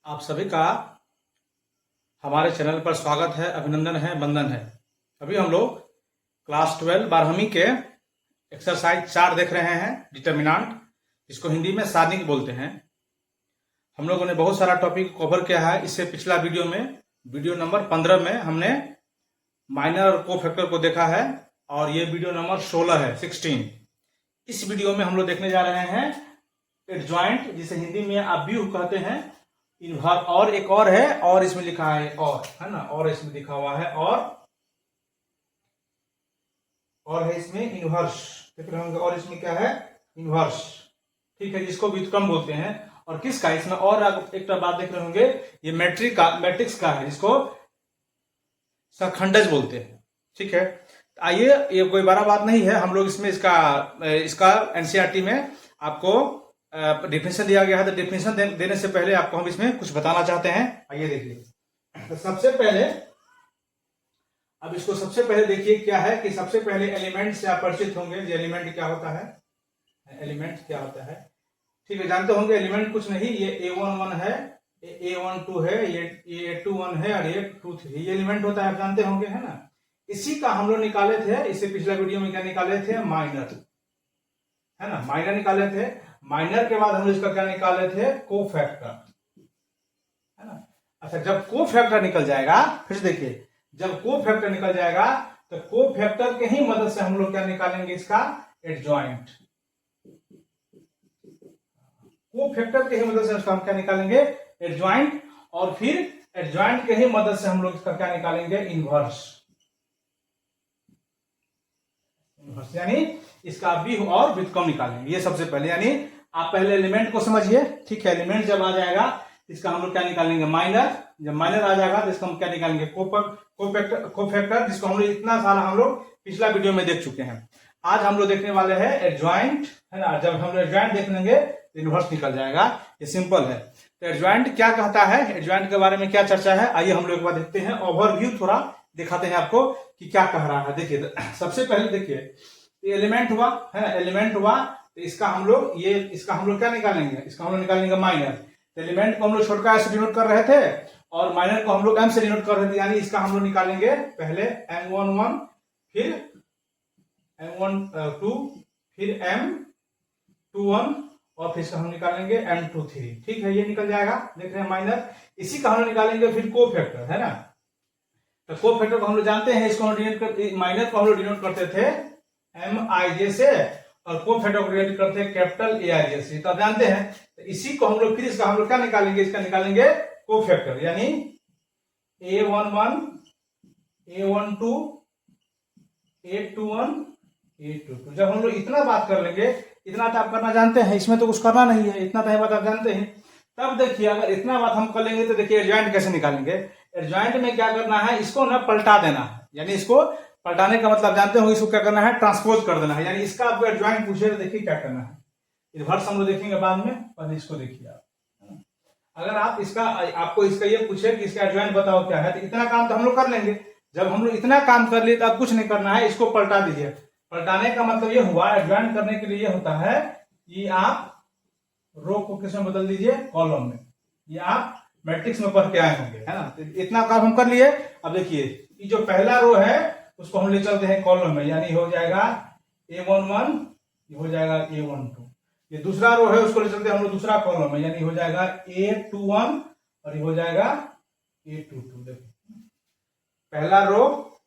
आप सभी का हमारे चैनल पर स्वागत है, अभिनंदन है, वंदन है। अभी हम लोग क्लास 12 12वीं के एक्सरसाइज 4 देख रहे हैं, डिटर्मिनांट, जिसको हिंदी में सारणिक बोलते हैं। हम लोगों ने बहुत सारा टॉपिक कवर किया है। इससे पिछला वीडियो में, वीडियो नंबर 15 में हमने माइनर और कोफैक्टर को देखा है, और ये वीडियो नंबर 16 है, 16। इस वीडियो में हम लोग देखने जा रहे हैं एडजॉइंट, जिसे हिंदी में आप व्यू कहते हैं, इनवर्स, और एक और है, और इसमें लिखा है और, है ना, और इसमें लिखा हुआ है और है इसमें इनवर्स, देख रहे होंगे, और इसमें क्या है, इनवर्स, ठीक है, जिसको व्युत्क्रम बोलते हैं। और किसका, इसमें और एक बात देख रहे होंगे, ये मैट्रिक्स का है, जिसको सखंडज बोलते हैं, ठीक है। आइए, ये कोई बड़ा बात नहीं है, हम लोग इसमें इसका एनसीईआरटी में आपको डेफिनेशन दिया गया है। तो डेफिनेशन देने से पहले आपको हम इसमें कुछ बताना चाहते हैं। आइए देखिए, तो सबसे पहले देखिए क्या है कि सबसे पहले एलिमेंट से आप परिचित होंगे। ये एलिमेंट क्या होता है, एलिमेंट क्या होता है, ठीक है, जानते होंगे। एलिमेंट कुछ नहीं, ये A11 है, A12 है, ये A21 है, और ये 23, ये एलिमेंट होता है, आप जानते होंगे, है ना। इसी का हम लोग निकाले थे, इससे पिछला वीडियो में क्या निकाले थे, माइनर, है ना, माइनर निकाले थे। माइनर के बाद हम इसका क्या निकाले थे, कोफैक्टर, है ना। अच्छा, जब कोफैक्टर निकल जाएगा, फिर देखिए, जब कोफैक्टर निकल जाएगा तो कोफैक्टर के ही मदद से हम लोग क्या निकालेंगे, इसका एडजॉइंट। कोफैक्टर के ही मदद से हम क्या निकालेंगे, एडजॉइंट, और फिर एडजॉइंट के ही मदद से हम लोग इसका क्या निकालेंगे, इनवर्स, यानी इसका भी और व्युत्क्रम निकालेंगे। ये सबसे पहले, यानी आप पहले एलिमेंट को समझिए, ठीक है। एलिमेंट जब आ जाएगा इसका हम लोग क्या निकालेंगे, माइनर। जब माइनर आ जाएगा तो इसका हम क्या निकालेंगे, कोफैक्टर, जिसको हम लोग इतना सारा हम लोग पिछला वीडियो में देख चुके हैं। आज हम लोग देखने वाले हैं एडजॉइंट, है ना। जब हम लोग एडजॉइंट देख लेंगे तो इनवर्स निकल जाएगा, ये सिंपल है। तो एडजॉइंट क्या कहता है, एडजॉइंट के बारे में क्या चर्चा है, आइए हम लोग एक बार देखते हैं। ओवरव्यू थोड़ा दिखाते हैं आपको कि क्या कह रहा है। देखिए, सबसे पहले देखिए, एलिमेंट हुआ, है ना, एलिमेंट हुआ, तो इसका हम लोग क्या निकालेंगे, इसका हम लोग निकालेंगे माइनर। तो एलिमेंट को हम लोग छोटका से डिनोट कर रहे थे, और माइनर को हम लोग m से डिनोट कर रहे थे, यानी इसका हम लोग निकालेंगे पहले m11, फिर m12, फिर m21, और फिर इसका हम निकालेंगे m23, ठीक है, ये निकल जाएगा, देख रहे हैं माइनर। इसी का हम लोग निकालेंगे फिर कोफैक्टर, है ना। तो कोफैक्टर को हम लोग जानते हैं, इसको माइनर को हम लोग डिनोट करते थे MIJ से, और कोफैक्टर को डिनोट करते हैं कैपिटल AIJ से, तो आप जानते हैं। तो इसी को हम लोग फिर इसका हम लोग क्या निकालेंगे, इसका निकालेंगे कोफैक्टर, यानी A11, A12, A21, A22। जब हम लोग इतना बात कर लेंगे, इतना तो आप करना जानते हैं, इसमें तो कुछ करना नहीं है, इतना तो बात आप जानते हैं। तब देखिए, अगर इतना बात हम कर लेंगे तो देखिए एडजॉइंट कैसे निकालेंगे। एडजॉइंट में क्या करना है, इसको ना पलटा देना है, यानी इसको पलटाने का मतलब जानते हो, इसको क्या करना है, ट्रांसपोज कर देना है। यानी इसका आपको एडजॉइंट पूछे तो देखिए क्या करना है, इनवर्स हम लोग देखेंगे बाद में, पहले इसको देखिए आप। अगर आपको इसका ये पूछे कि इसका एडजॉइंट बताओ क्या है, तो इतना काम तो हम लोग कर लेंगे। जब हम लोग इतना काम कर लिए तो अब कुछ नहीं करना है, इसको पलटा दीजिए। पलटाने का मतलब ये हुआ, एडजॉइंट करने के लिए ये होता है कि आप रो को किस में बदल दीजिए, कॉलम में। ये आप मैट्रिक्स में पढ़ के आए होंगे, है ना। तो इतना काम हम कर लिए। अब देखिए, ये जो पहला रो है उसको हम ले चलते हैं कॉलम में, यानी हो जाएगा A11, ये हो जाएगा A12। ये दूसरा रो है, उसको ले चलते हैं हम लोग दूसरा कॉलम में, यानी हो जाएगा A21, और ये हो जाएगा A22। देखिए, पहला रो,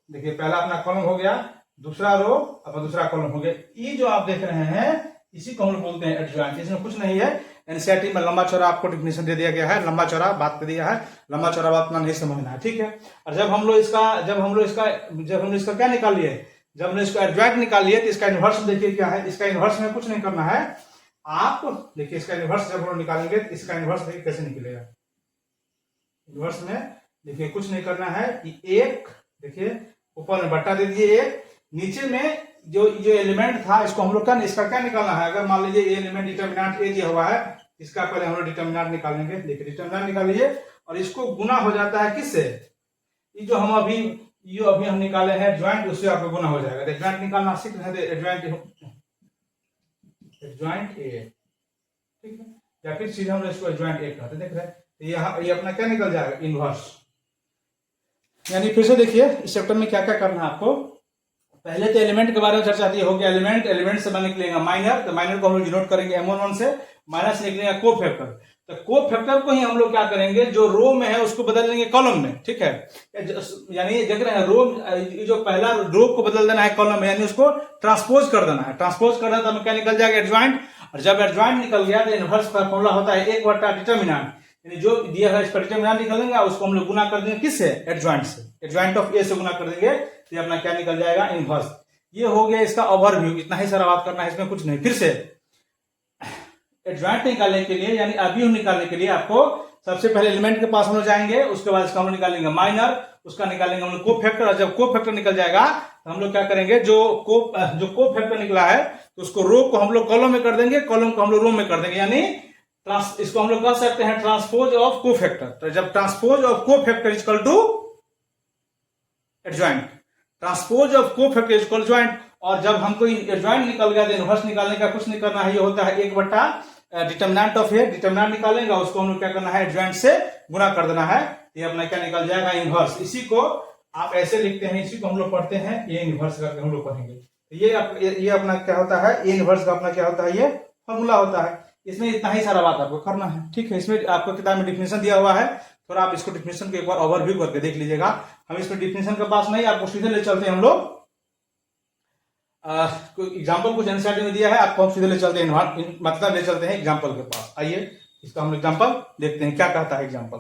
देखिए पहला अपना कॉलम हो गया, दूसरा रो अपना दूसरा कॉलम हो गया। ये जो आप देख रहे हैं, इसी को हम लोग बोलते हैं एडजॉइंट। इसमें कुछ नहीं है, एनसीईआरटी में लंबा चौड़ा आपको डेफिनेशन दे दिया गया है, लंबा चौड़ा बात कर दिया है, लंबा चौड़ा बात अपना नहीं समझना है, ठीक है। और जब हम लोग इसका क्या निकाल लिए, जब हमने इसका एडजॉइंट निकाल लिए, तो इसका इनवर्स देखिए क्या है। इसका इनवर्स में कुछ नहीं करना है, आप देखिए, इसका इनवर्स जब हम लोग निकालेंगे तो इसका इनवर्स देखिए कैसे निकलेगा। इनवर्स में देखिए कुछ नहीं करना है, एक देखिए ऊपर में बट्टा दे दिए, एक नीचे में जो एलिमेंट था, इसको हम लोग इसका क्या निकालना है। अगर मान लीजिए ये एलिमेंट डिटर्मिनेंट ए दिया हुआ है, इसका पहले हम लोग डिटर्मिनेंट निकालेंगे। देखिए डिटर्मिनेंट निकाल लीजिए, और इसको गुना हो जाता है किससे, ये जो अभी हम निकाले हैं एडजॉइंट, उससे आपको गुना हो जाएगा। एडजॉइंट निकालना सीख रहे थे, एडजॉइंट ए, ठीक है, या फिर सीधे हम इसको एडजॉइंट ए कहते हैं, देख रहे हैं। तो यहाँ ये अपना क्या निकल जाएगा, इनवर्स। यानी फिर से देखिए इस चैप्टर में क्या क्या करना है आपको। पहले तो एलिमेंट के बारे में चर्चा थी, हो गया एलिमेंट, एलिमेंट से निकलेगा माइनर, तो माइनर को हम लोग डिनोट करेंगे M11 से, माइनस निकलेगा को फैक्टर, तो को फैक्टर को ही हम लोग क्या करेंगे, जो रो में है उसको बदल देंगे कॉलम में, ठीक है। यानी देख रहे हैं रो, जो पहला रो को बदल देना है कॉलम में, यानी उसको ट्रांसपोज कर देना है, ट्रांसपोज कर देना तो क्या निकल जाएगा, एडजॉइंट। और जब एडजॉइंट निकल गया तो इनवर्स का फॉर्मूला होता है 1 डिटर्मिनेंट, यानी जो दिया है इसका डिटर्मिनेंट निकालेंगे, उसको हम लोग गुना कर देंगे किससे, एडजॉइंट से, एडजॉइंट ऑफ ए से गुना कर देंगे, तो ये अपना क्या निकल जाएगा, इनवर्स। ये हो गया इसका ओवरव्यू, इतना ही सारा बात करना है, इसमें कुछ नहीं। फिर से एडजॉइंट निकालने के लिए यानी अवयव निकालने के लिए आपको सबसे पहले एलिमेंट के पास हम लोग जाएंगे, उसके बाद इसका हम लोग निकालेंगे माइनर, उसका निकालेंगे हम लोग को फैक्टर, और जब को फैक्टर निकल जाएगा तो हम लोग क्या करेंगे, जो को फैक्टर निकला है तो उसको रो को हम लोग कॉलम में कर देंगे, कॉलम को हम लोग रो में कर देंगे, यानी इसको हम लोग कह सकते हैं ट्रांसपोज ऑफ को फैक्टर। तो जब transpose of cofactor is equal to adjoint, transpose of cofactor is equal joint, और जब हमको एडजॉइंट निकल गया तो इनवर्स निकालने का कुछ नहीं करना है, ये होता है 1 डिटर्मिनेंट ऑफ ए, डिटर्मिनेंट निकालेंगे उसको हम लोग क्या करना है, एडजॉइंट से गुना कर देना है, ये अपना क्या निकल जाएगा, इनवर्स। इसी को आप ऐसे लिखते हैं, इसी को हम लोग पढ़ते हैं ए इनवर्स करके हम लोग पढ़ेंगे। तो ये अपना क्या होता है, ए इनवर्स का अपना क्या होता है, ये फॉर्मूला होता है। इसमें इतना ही सारा बात आपको करना है, ठीक है। इसमें आपको किताब में डिफिनेशन दिया हुआ है, थोड़ा आप इसको डिफिनेशन को एक बार ओवरव्यू करके देख लीजिएगा। हम इसमें डिफिनेशन के पास नहीं, आपको सीधे ले चलते हैं हम लोग, कोई एग्जाम्पल कुछ एनसीईआरटी में दिया है, आपको हम सीधे ले चलते हैं, मतलब ले चलते हैं एग्जाम्पल के पास। आइए इसका हम एग्जाम्पल देखते हैं, क्या कहता है एग्जाम्पल।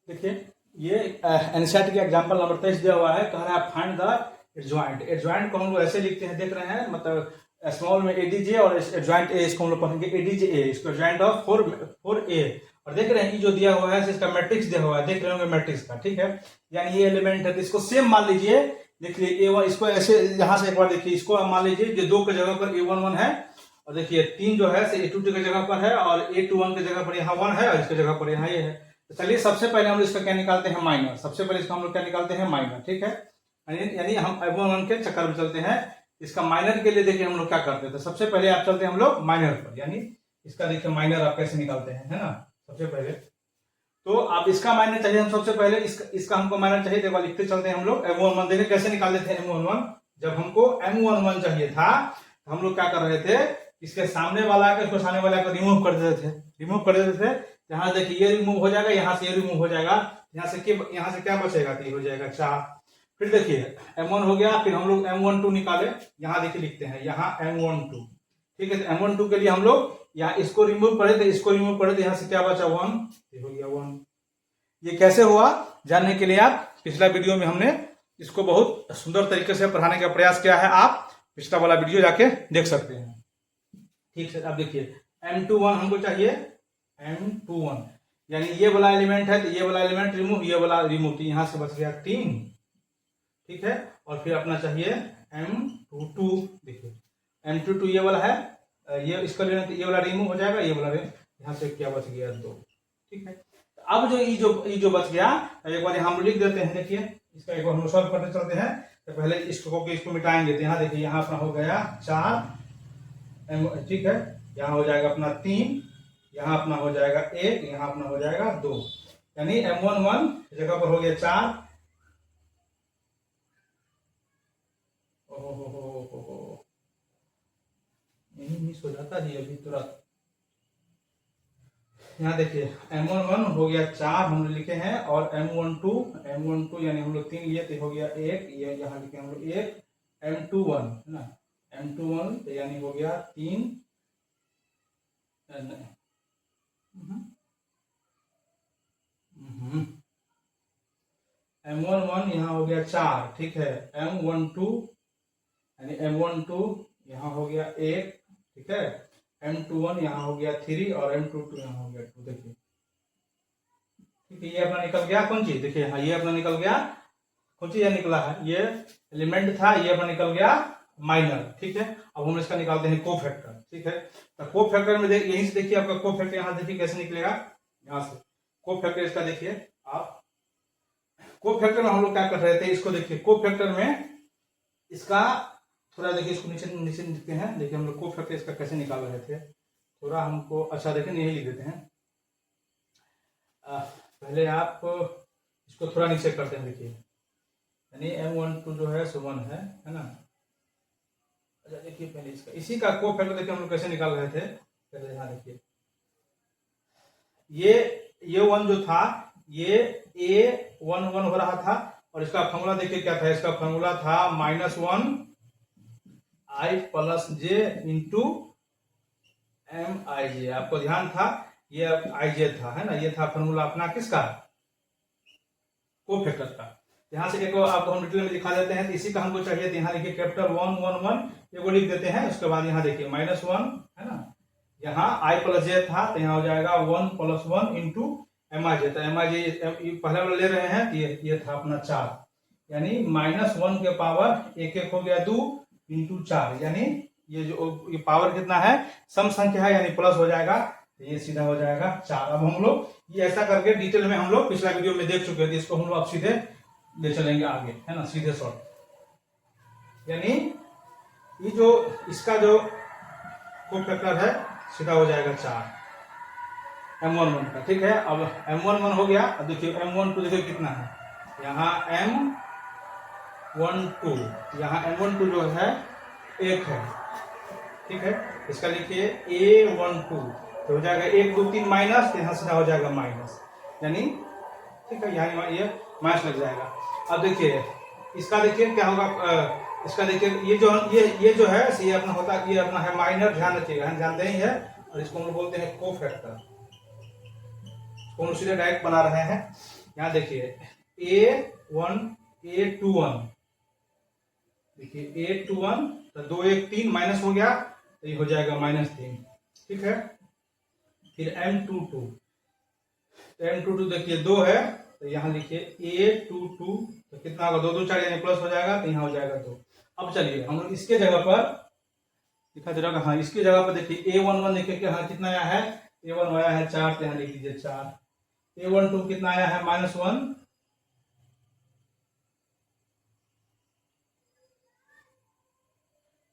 देखिए ये एनसीईआरटी का एग्जाम्पल नंबर 23 दिया हुआ है, कह रहा है फाइंड द एडजॉइंट। एडजॉइंट को हम लोग ऐसे लिखते हैं, देख रहे हैं, मतलब स्मॉल में एडीजे और एडजॉइंट ए, इसको हम लोग पढ़ेंगे एडीजे ए, इसको एडजॉइंट ऑफ 4A। और देख रहे हैं जो दिया हुआ है इसका मैट्रिक्स दिया हुआ है, देख रहे होंगे मैट्रिक्स का, ठीक है। यानी ये एलिमेंट है तो इसको सेम मान लीजिए, देखिए A1, इसको ऐसे यहां से एक बार देखिए, इसको आप मान लीजिए जो 2 के जगह पर A11 है, और देखिए 3 जो है A22 की जगह पर है, और A21 की जगह पर यहाँ 1 है, और इसकी जगह पर यहाँ ये है। तो चलिए सबसे पहले हम लोग इसका क्या निकालते हैं, माइनर। सबसे पहले इसका हम लोग क्या निकालते हैं, माइनर, ठीक है। यानी हम A11 के चक्कर में चलते हैं। इसका माइनर के लिए देखिए हम लोग क्या करते हैं, तो सबसे पहले आप चलते हैं हम लोग माइनर पर, यानी इसका देखिए माइनर आप कैसे निकालते हैं, है ना। सबसे पहले तो आप इसका माइनर चाहिए, हम सबसे पहले इसका हमको माइनर चाहिए, देखो लिखते चलते हैं हम लोग M11। देखिए कैसे निकाल देते हैं M11। जब हमको M11 चाहिए था तो हम लोग क्या कर रहे थे, इसके सामने वाला के, इसको सामने वाला को रिमूव कर देते थे, रिमूव कर देते थे। यहाँ देखिए ये रिमूव हो जाएगा, यहाँ से ये रिमूव हो जाएगा, यहाँ से क्या बचेगा, तो ये हो जाएगा 4। फिर देखिए M1 हो गया, फिर हम लोग M12 निकाले, यहाँ देखिए लिखते हैं यहाँ M12, ठीक है। तो M12 के लिए हम लोग यहाँ इसको रिमूव करे थे, इसको रिमूव करे थे, यहाँ से क्या बचा 1, ये हो गया 1। ये कैसे हुआ जानने के लिए आप पिछला वीडियो में हमने इसको बहुत सुंदर तरीके से पढ़ाने का प्रयास किया है, आप पिछला वाला वीडियो जाके देख सकते हैं, ठीक है। अब देखिए M21 हमको चाहिए, M21 यानी ये वाला एलिमेंट है, तो ये वाला एलिमेंट रिमूव, ये वाला रिमूव, तो यहाँ से बच गया 3, ठीक है। और फिर अपना चाहिए M22, देखिए M22 ये वाला है, ये इसका लेना, तो ये वाला रिमूव हो जाएगा, ये वाला यहाँ से क्या बच गया 2, ठीक है। अब जो ये जो बच गया, एक बार हम लिख देते हैं, देखिए इसका एक बार हम सॉल्व करते चलते हैं। तो पहले इसको मिटाएंगे, तो यहाँ देखिए यहाँ अपना हो गया 4, ठीक है। यहाँ हो जाएगा अपना 3, यहाँ अपना हो जाएगा 1, यहाँ अपना हो जाएगा 2, यानी M11 जगह पर हो गया 4। मिस हो जाता है अभी तुरंत। यहाँ देखिए M11 हो गया 4 हम लोग लिखे हैं, और M12 यानी हम लोग 3 लिए, तो हो गया 1, ये यहाँ लिखे हम लोग 1, M21 है ना, M21 यानी हो गया 3, M11 यहाँ हो गया 4, ठीक है। M12 यानी M12 यहाँ हो गया 1, ठीक है। M21 यहाँ हो गया 3, और M22 यहाँ हो गया 2, देखिए, ठीक है। ये अपना निकल गया कौन चीज, देखिए हाँ ये अपना निकल गया कौन चीज निकला है, ये एलिमेंट था, ये अपना निकल गया माइनर, ठीक है। अब हम इसका निकालते हैं को फैक्टर, ठीक है। तो को फैक्टर में यहीं से देखिए आपका को फैक्टर, यहाँ देखिए कैसे निकलेगा, यहाँ से को फैक्टर इसका देखिए आप, को फैक्टर में हम लोग क्या कर रहे थे, इसको देखिए को फैक्टर में इसका थोड़ा देखिए, इसको नीचे नीचे लिखते हैं, देखिए हम लोग को फैक्टर इसका कैसे निकाल रहे थे, थोड़ा हमको अच्छा देखें, यही लिख देते हैं। पहले आप इसको थोड़ा नीचे करते हैं, देखिए यानी M12 जो है सो 1 है ना। अच्छा देखिए पहले इसका, इसी का को फैक्टर देखिए हम लोग कैसे निकाल रहे थे, पहले यहाँ देखिए ये 1 जो था ये A11 हो रहा था, और इसका फॉर्मूला देखिए क्या था, इसका फॉर्मूला था -1 I plus J into MIJ। आपको ध्यान था ये IJ था, है ना, ये था फॉर्मूला अपना किसका, को फैक्टर का। यहाँ से एक आपको हम डिटेल में दिखा देते हैं, तो इसी का हमको चाहिए, तो यहाँ देखिए कैपिटल 1 1 1 ये को लिख देते हैं। उसके बाद यहाँ देखिए -1 है ना, यहाँ I प्लस J था तो यहाँ हो जाएगा 1 प्लस 1 इंटू MIJ। तो MIJ पहले वाला ले रहे हैं, ये था अपना 4, यानी -1 के पावर 1 1 हो गया 2 इंटू 4, यानी ये पावर कितना है, सम संख्या है यानी प्लस हो जाएगा, तो ये सीधा हो जाएगा 4। अब हम लोग ये ऐसा करके डिटेल में हम लोग पिछला वीडियो में देख चुके थे, इसको हम लोग अब सीधे ले चलेंगे आगे, है ना, सीधे शॉर्ट। यानी ये जो इसका जो को फैक्टर है सीधा हो जाएगा 4 M11 का, ठीक है। अब M11 हो गया। अब देखिए M12 देखिए कितना है, यहाँ M12, यहाँ M12 जो है 1 है, ठीक है। इसका लिखिए A12 तो हो जाएगा 1 2 3 माइनस, तो यहाँ सीधा हो जाएगा माइनस, यानी ठीक है, यहाँ ये माइनस लग जाएगा। अब देखिए इसका देखिए क्या होगा, इसका देखिए ये जो है ये अपना होता है, ये अपना है माइनर, ध्यान रखिएगा, हम जानते ही है, और इसको हम लोग बोलते हैं को फैक्टर। इसको हम सीधे डायरेक्ट बना रहे हैं। यहाँ देखिए A21 देखिए A21 तो 2 1 3 माइनस हो गया, तो ये हो जाएगा -3, ठीक है। फिर M22 तो M22 देखिए 2 है, तो यहाँ लिखिए A22 तो कितना होगा, 2 2 4 यानी प्लस हो जाएगा, तो यहाँ हो जाएगा 2। अब चलिए हम लोग इसके जगह पर दिखा दे रहा है, हाँ इसकी जगह पर देखिए A11 देखिए कि हाँ कितना आया है, A1 आया है 4, तो यहाँ लिख लीजिए 4। A12 कितना आया है -1,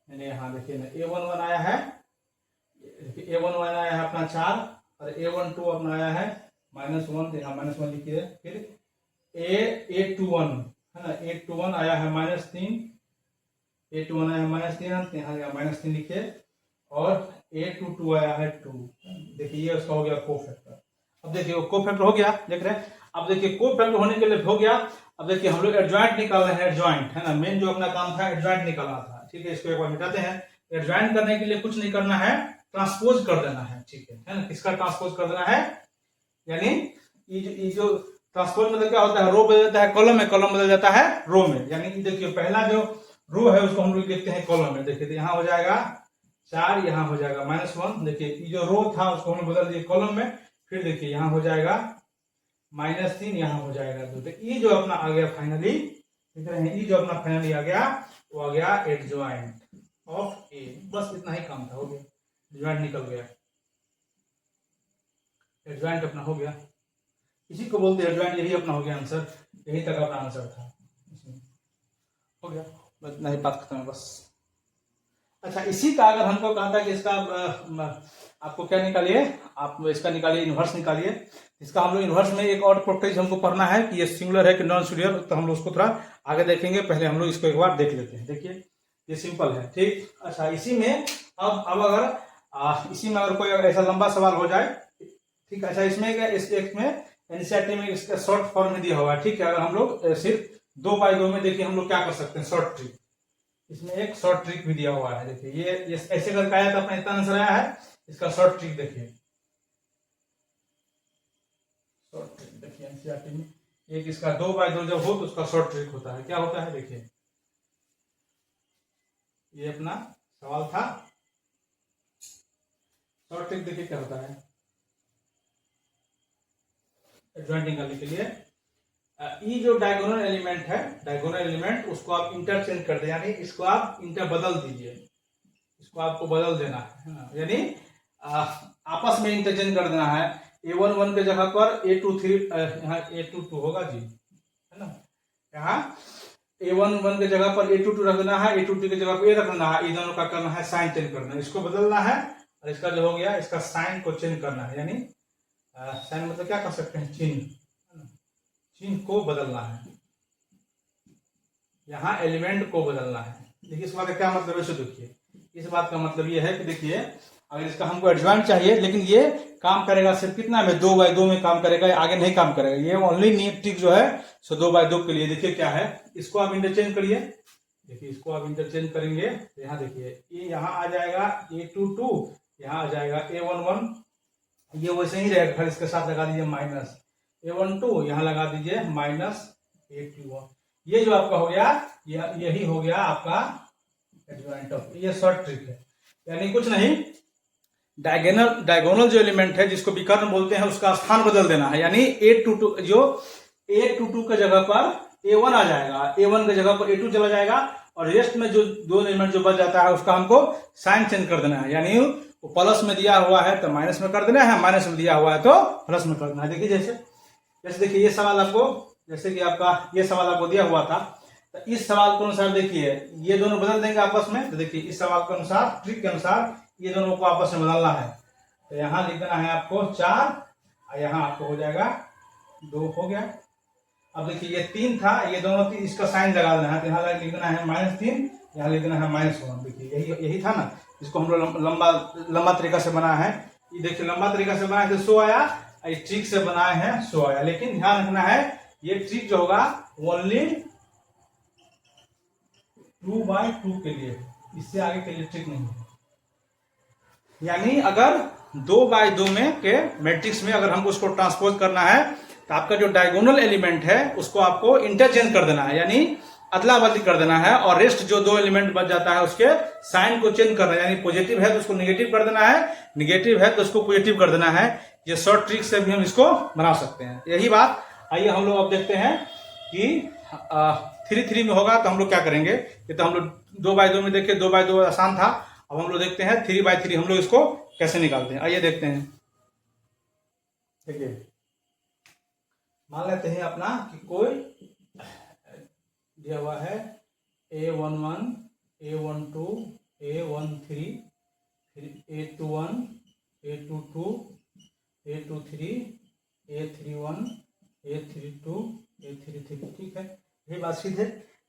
यहाँ देखिए ना A11 आया है, A11 आया है अपना 4, और A12 अपना आया है -1, तो यहाँ -1 लिखिए। फिर A21 है ना, A21 आया है -3, A21 आया है -3, यहाँ -3 लिखिए, और A22 आया है 2। देखिए ये उसका हो गया को फैक्टर। अब देखिए को फैक्टर हो गया, देख रहे हैं। अब देखिए को फैक्टर होने के लिए हो गया। अब देखिए हम लोग एडजॉइंट निकाल रहे हैं, एडजॉइंट है ना, मेन जो अपना काम था एडजॉइंट निकालना था, ठीक है। इसको एक बार मिटाते हैं। एडजॉइंट करने के लिए कुछ नहीं करना है, ट्रांसपोज कर देना है, ठीक है ना। किसका ट्रांसपोज कर देना है, यानी ये जो ट्रांसपोज मतलब क्या होता है, रो बदल जाता है कॉलम में, कॉलम बदल जाता है रो में। यानी कि देखिए पहला जो रो है उसको हम लोग लिखते हैं कॉलम में। देखिए यहाँ हो जाएगा 4, यहाँ हो जाएगा -1। देखिए ये जो रो था उसको हम बदल दिए कॉलम में। फिर देखिए यहाँ हो जाएगा -3, यहाँ हो जाएगा 2। तो ये जो अपना आ गया फाइनली, देख रहे हैं, ये जो अपना फाइनली आ गया वो आ गया एडजॉइंट ऑफ ए। बस इतना ही काम था, हो गया, एडजॉइंट निकल गया, एडजॉइंट अपना हो गया। इसी को बोलते हैं एडजॉइंट, यही अपना हो गया आंसर, यही तक अपना आंसर था, हो गया, बस नहीं, बात खत्म है बस। अच्छा इसी का अगर हमको कहा था कि इसका आपको क्या निकालिए, आप इसका निकालिए, इन्वर्स निकालिए। इसका हम लोग इन्वर्स में एक और प्रॉपर्टीज हमको पढ़ना है कि ये सिंगुलर है कि नॉन सिंगुलर, तो हम लोग उसको थोड़ा आगे देखेंगे। पहले हम लोग इसको एक बार देख लेते हैं। देखिए ये सिंपल है, ठीक। अच्छा इसी में अब अगर इसी में अगर कोई ऐसा लंबा सवाल हो जाए, ठीक। अच्छा इसमें एनसीईआरटी में इसका शॉर्ट फॉर्म में दिया हुआ है, ठीक है। अगर हम लोग सिर्फ 2/2 में देखिए हम लोग क्या कर सकते हैं, शॉर्ट ट्रिक, इसमें एक शॉर्ट ट्रिक भी दिया हुआ है। देखिए ये ऐसे करके आया तो अपना इतना आंसर आया है। इसका शॉर्ट ट्रिक देखिए, शॉर्ट ट्रिक देखिए एनसीईआरटी में एक इसका 2/2 जब हो तो उसका शॉर्ट ट्रिक होता है। क्या होता है देखिए, ये अपना सवाल था, शॉर्ट ट्रिक देखिए क्या होता है। एडजॉइंट निकालने के लिए ये जो डायगोनल एलिमेंट है, डायगोनल एलिमेंट उसको आप इंटरचेंज कर दें, यानी इसको आप इंटर बदल दीजिए, इसको आपको बदल देना है ना, यानी आपस में इंटरचेंज कर देना है। A11 के जगह पर A23 यहाँ A22 होगा जी, है ना। यहाँ A11 के जगह पर A22 रख देना है, A22 की जगह पर A रख देना है। ये दोनों का करना है साइन चेंज करना है, इसको बदलना है और इसका जो हो गया, इसका साइन को चेंज करना है, यानी साइन मतलब क्या कर सकते हैं, चिन्ह, चिन्ह को बदलना है, यहाँ एलिमेंट को बदलना है। देखिए इस बात का क्या मतलब है, इसे देखिए, इस बात का मतलब ये है कि देखिए अगर इसका हमको एडजॉइंट चाहिए, लेकिन ये काम करेगा सिर्फ कितना में, 2x2 में काम करेगा, आगे नहीं काम करेगा, ये ओनली नीट ट्रिक जो है सो 2x2 के लिए। देखिए क्या है, इसको आप इंटरचेंज करिए, देखिए इसको आप इंटरचेंज करेंगे तो यहाँ देखिए ये यहाँ आ जाएगा A22, यहाँ आ जाएगा A11, ये वैसे ही रहेगा, फिर इसके साथ लगा दीजिए माइनस A12, यहाँ लगा दीजिए माइनस A21। ये जो आपका हो गया, यही हो गया आपका एडजॉइंट ऑफ, ये शॉर्ट ट्रिक है। यानी कुछ नहीं, डायगोनल जो एलिमेंट है जिसको विकर्ण बोलते हैं उसका स्थान बदल देना है, यानी A22 जो A22 के जगह पर A1 आ जाएगा, A1 के जगह पर A2 चला जाएगा, और रेस्ट में जो दो एलिमेंट जो बच जाता है उसका हमको साइन चेंज कर देना है, यानी वो प्लस में दिया हुआ है तो माइनस में कर देना है, माइनस में दिया हुआ है तो प्लस में कर देना है। देखिए जैसे देखिए ये सवाल आपको, जैसे कि आपका ये सवाल आपको दिया हुआ था, तो इस सवाल के अनुसार देखिए ये दोनों बदल देंगे आपस में, तो देखिए इस सवाल के अनुसार, ट्रिक के अनुसार ये दोनों को आपस में बदलना है, तो यहाँ लिख देना है आपको 4 और यहाँ आपको हो जाएगा 2 हो गया। अब देखिए ये 3 था, ये दोनों 3, इसका साइन लगा देना है, तो यहाँ लिख देना है -3, यहाँ लिख देना है -1। देखिए यही था ना, जिसको हम लोग लंबा तरीका से बनाया है। ये देखिए लंबा तरीका से बनाए थे 100 आया, ट्रिक से बनाए हैं 100 आया, लेकिन ध्यान रखना है ये ट्रिक जो होगा ओनली 2x2 के लिए, इससे आगे के लिए ट्रिक नहीं है। यानी अगर 2x2 में के मैट्रिक्स में अगर हमको उसको ट्रांसपोज करना है तो आपका जो डायगोनल एलिमेंट है उसको आपको इंटरचेंज कर देना है, यानी अदला बदली कर देना है, और रेस्ट जो 2 एलिमेंट बच जाता है उसके साइन को चेंज करना है, यानी पॉजिटिव है तो उसको नेगेटिव कर देना है, नेगेटिव है तो उसको पॉजिटिव कर देना है। ये शॉर्ट ट्रिक से भी हम इसको बना सकते हैं, यही बात। आइए हम लोग अब देखते हैं कि 3-3 में होगा तो हम लोग क्या करेंगे। ये तो हम लोग 2x2 में देखे, 2x2 आसान था, अब हम लोग देखते हैं 3x3 हम लोग इसको कैसे निकालते हैं। आइए देखते हैं। देखिए मान लेते हैं अपना कि कोई दिया हुआ है A11, A12, A13, फिर A21, A22, A23, A31, A32, A33, ठीक है। ये बात सीधे,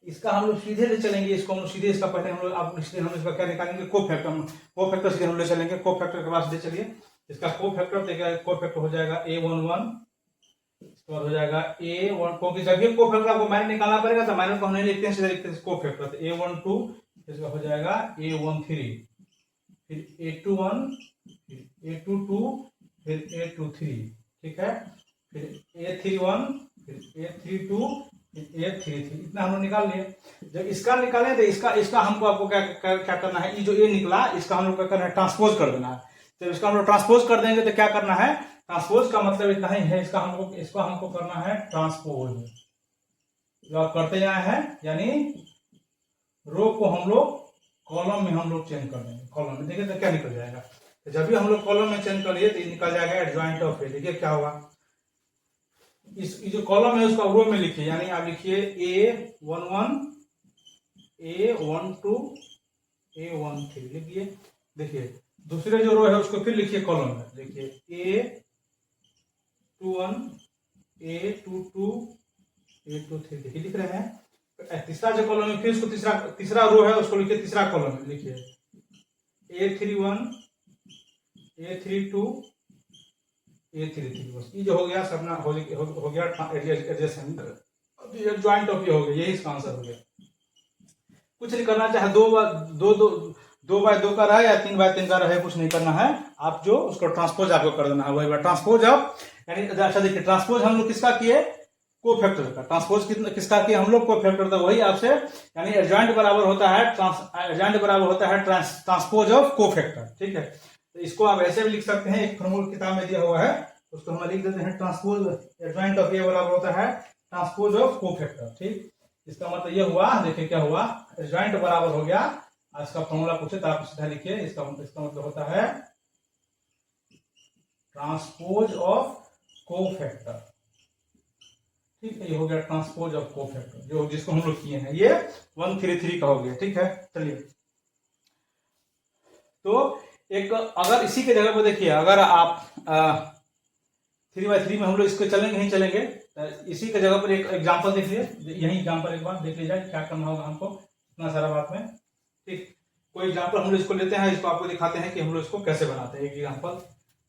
इसका हम लोग सीधे ले चलेंगे, इसको हम लोग सीधे, इसका पहले हम लोग आप सीधे हम इसका क्या निकालेंगे, कोफैक्टर सीधे हम ले चलेंगे, कोफैक्टर के बाद सीधे चलिए, इसका कोफैक्टर देखिए, कोफैक्टर हो जाएगा A11, इसके बाद हो जाएगा A1, क्योंकि जब ये कोफैक्टर आपको माइनस निकालना पड़ेगा तो माइनस को हम नहीं लिखते हैं, सीधे लिखते हैं कोफैक्टर, तो A12, इसका हो जाएगा A13, फिर A21, फिर A22, फिर A23, ठीक है, फिर A31, फिर A32, फिर A33, इतना हम लोग निकाल लिए। जब इसका निकालें तो इसका हमको आपको क्या करना है, ये जो A निकला इसका हम लोग क्या करना है, ट्रांसपोज कर देना है। तो इसका हम लोग ट्रांसपोज कर देंगे तो क्या करना है, ट्रांसपोज का मतलब इतना ही है, इसका हमको करना है ट्रांसपोज, जो आप करते आए हैं, यानी रो को हम लोग कॉलम में हम लोग चेंज कर देंगे, कॉलम में देखिए तो क्या निकल जाएगा। तो जब भी हम लोग कॉलम में चेंज करिए तो निकल जाएगा एडजॉइंट ऑफ ए। देखिए क्या होगा, इस जो कॉलम है उसका रो में लिखिए, यानी आप लिखिए A11, A12, A13 लिखिए। देखिए दूसरे जो रो है उसको फिर लिखिए कॉलम में, देखिए A21, A22, A23, देखिए लिख रहे हैं। तीसरा जो कॉलम है फिर उसको तीसरा रो है उसको लिखिए तीसरा कॉलम में, लिखिए A31, A32, A33, बस ये जो हो गया सबना हो गया एडजेसेंट, जॉइंट ऑफ ये हो गया, यही इसका आंसर हो गया। कुछ नहीं करना, चाहे 2x2 का रहे या 3x3 का रहे, कुछ नहीं करना है, आप जो उसको ट्रांसपोज आपको कर देना है, वही बात ट्रांसपोज आप, यानी अच्छा देखिए ट्रांसपोज हम लोग किसका किए, कोफैक्टर का। ट्रांसपोज किसका किए हम लोग, कोफैक्टर, तो वही आपसे, यानी एडजॉइंट बराबर होता है ट्रांसपोज ऑफ कोफैक्टर, ठीक है। तो इसको आप ऐसे भी लिख सकते हैं, एक फॉर्मूला किताब में दिया हुआ है उसको हम लिख देते हैं, ट्रांसपोज एडजॉइंट ऑफ ए बराबर होता है ट्रांसपोज ऑफ कोफैक्टर, ठीक। इसका मतलब ये हुआ, देखिए क्या हुआ, एडजॉइंट बराबर हो गया, इसका फॉर्मूला पूछे तो आप सीधा लिखिए, इसका मतलब होता है ट्रांसपोज ऑफ कोफैक्टर, ठीक है। ये हो गया ट्रांसपोज ऑफ कोफैक्टर, जो जिसको हम लोग किए हैं, ये 133 का हो गया, ठीक है। चलिए तो एक अगर इसी के जगह पर देखिए, अगर आप 3/3 में हम लोग इसको चलेंगे नहीं चलेंगे, तो इसी के जगह पर एक एग्जांपल देख लीजिए, यही एग्जांपल एक बार देख लीजिए क्या करना होगा हमको इतना सारा बात में। ठीक, कोई एग्जांपल हम लोग इसको लेते हैं, इसको आपको दिखाते हैं कि हम लोग इसको कैसे बनाते हैं। एक एग्जांपल,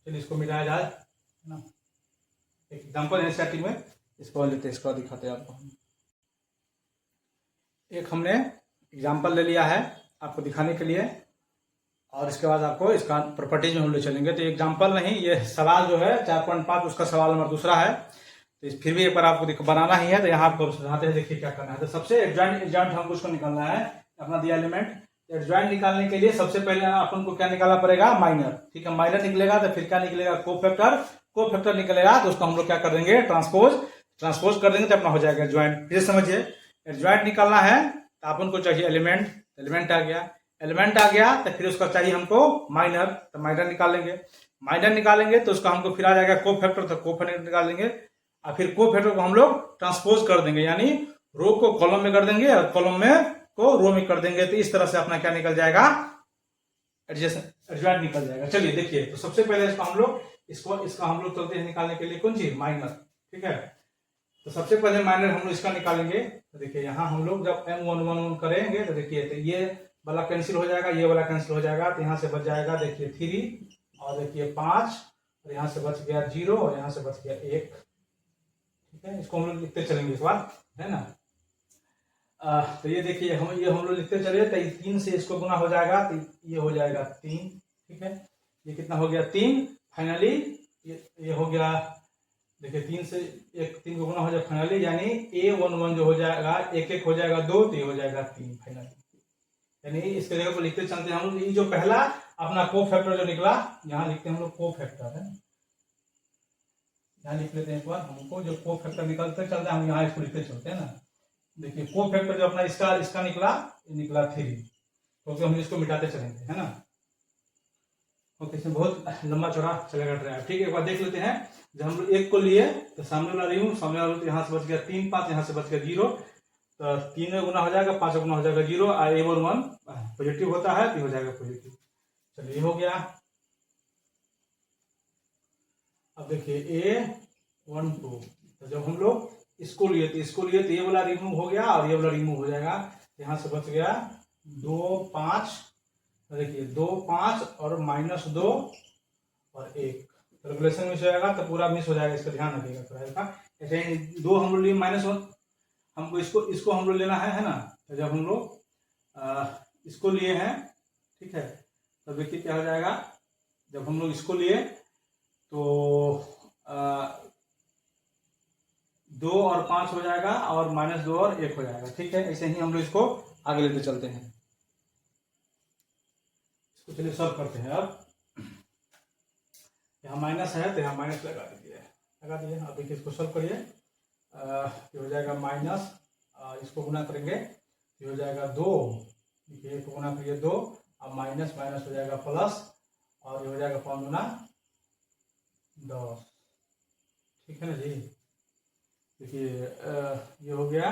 चलिए इसको मिटाया जाए ना, एक एग्जांपल है स्टार्टिंग में, इसको लेते हैं, इसको दिखाते हैं आपको। एक हमने एग्जांपल ले लिया है आपको दिखाने के लिए, और इसके बाद आपको इसका प्रॉपर्टीज में हम लोग चलेंगे। तो एग्जांपल नहीं, ये सवाल जो है 4.5 उसका सवाल नंबर दूसरा है, तो फिर भी एक बार आपको बनाना ही है, तो यहाँ आपको समझाते हैं, देखिए क्या करना है। तो सबसे एडजॉइंट हमको उसको निकालना है, अपना दिया एलिमेंट। एडजॉइंट निकालने के लिए सबसे पहले अपन को क्या निकालना पड़ेगा, माइनर। ठीक है, माइनर निकलेगा तो फिर क्या निकलेगा, कोफैक्टर निकलेगा, तो उसको हम लोग क्या कर देंगे, ट्रांसपोज कर देंगे, तो अपना हो जाएगा एडजॉइंट। फिर समझिए, एडजॉइंट निकालना है तो अपन को चाहिए एलिमेंट आ गया तो फिर उसका चाहिए हमको माइनर, तो माइनर निकालेंगे तो उसका हमको फिर आ जाएगा कोफैक्टर, तो कोफैक्टर निकालेंगे, और फिर कोफैक्टर को हम लोग ट्रांसपोज कर देंगे, यानी रो को कॉलम में कर देंगे और कॉलम में को रो में कर देंगे। तो इस तरह से अपना क्या निकल जाएगा, एडजॉइंट निकल जाएगा। चलिए देखिए, तो सबसे पहले इसका हम लोग चलते हैं निकालने के लिए कौन चीज, माइनर। ठीक है, तो सबसे पहले माइनर हम लोग इसका निकालेंगे। तो देखिए यहाँ हम लोग जब M1 करेंगे तो देखिए, तो ये वाला कैंसिल हो जाएगा, ये वाला कैंसिल हो जाएगा, तो यहाँ से बच जाएगा देखिए 3 और देखिए 5, और यहाँ से बच गया 0 और यहाँ से बच गया 1। ठीक है, इसको हम लोग लिखते चलेंगे इस बार, है ना। तो ये देखिए हम लोग लिखते चले, तो 3 से इसको गुना हो जाएगा, तो ये हो जाएगा 3। ठीक है, ये कितना हो गया 3। फाइनली ये हो गया, देखिए 3 से 3 को गुना हो जाएगा फाइनली, यानी A11 जो हो जाएगा 1 हो जाएगा 2, तो ये हो जाएगा 3 फाइनली। यानी इसके जगह पर लिखते चलते हैं हम लोग, ये जो पहला अपना कोफैक्टर जो निकला, यहाँ लिखते हैं हम लोग कोफैक्टर है, यहाँ लिख लेते हैं एक बार, हमको जो कोफैक्टर निकलते चलते हैं हम यहाँ इसको लिखते चलते हैं ना। देखिए कोफैक्टर जो अपना इसका निकला, ये निकला 3, तो हम इसको मिटाते चलेंगे, है ना। ओके, इसमें बहुत लंबा चौड़ा चलेगा ड्राइव। ठीक है, एक बार देख लेते हैं, जब हम लोग 1 को लिए तो सामने वाला यहाँ से बच गया 3, 5 यहाँ से बच गया 0, तो 3 में गुना हो जाएगा, 5 गुना हो जाएगा 0, और A11 पॉजिटिव होता है तो हो जाएगा पॉजिटिव। चलिए हो गया। अब देखिए A12, तो जब हम लोग इसको लिए तो ये वाला रिमूव हो गया और ये वाला रिमूव हो जाएगा, यहाँ से बच गया 2, 5, देखिए 2, 5 और -2 और 1, कैलकुलेशन मिस हो जाएगा तो पूरा मिस हो जाएगा, इसका ध्यान रखिएगा थोड़ा। ऐसे 2 हम लोग लिए -1, हमको इसको हम लोग लेना है ना। तो जब हम लोग इसको लिए हैं, ठीक है, तो देखिए क्या हो जाएगा, जब हम लोग इसको लिए तो 2 और 5 हो जाएगा और -2 और 1 हो जाएगा। ठीक है, ऐसे ही हम लोग इसको आगे लेते चलते हैं। इसको चलिए सॉल्व करते हैं। अब यहाँ माइनस है तो यहाँ माइनस लगा दिए। अब देखिए इसको सॉल्व करिए, ये हो जाएगा माइनस, इसको गुना करेंगे ये हो जाएगा 2, देखिए इसको गुना करिए 2, अब माइनस हो जाएगा प्लस, और ये हो जाएगा 5 गुना 10। ठीक है ना जी। देखिए ये हो गया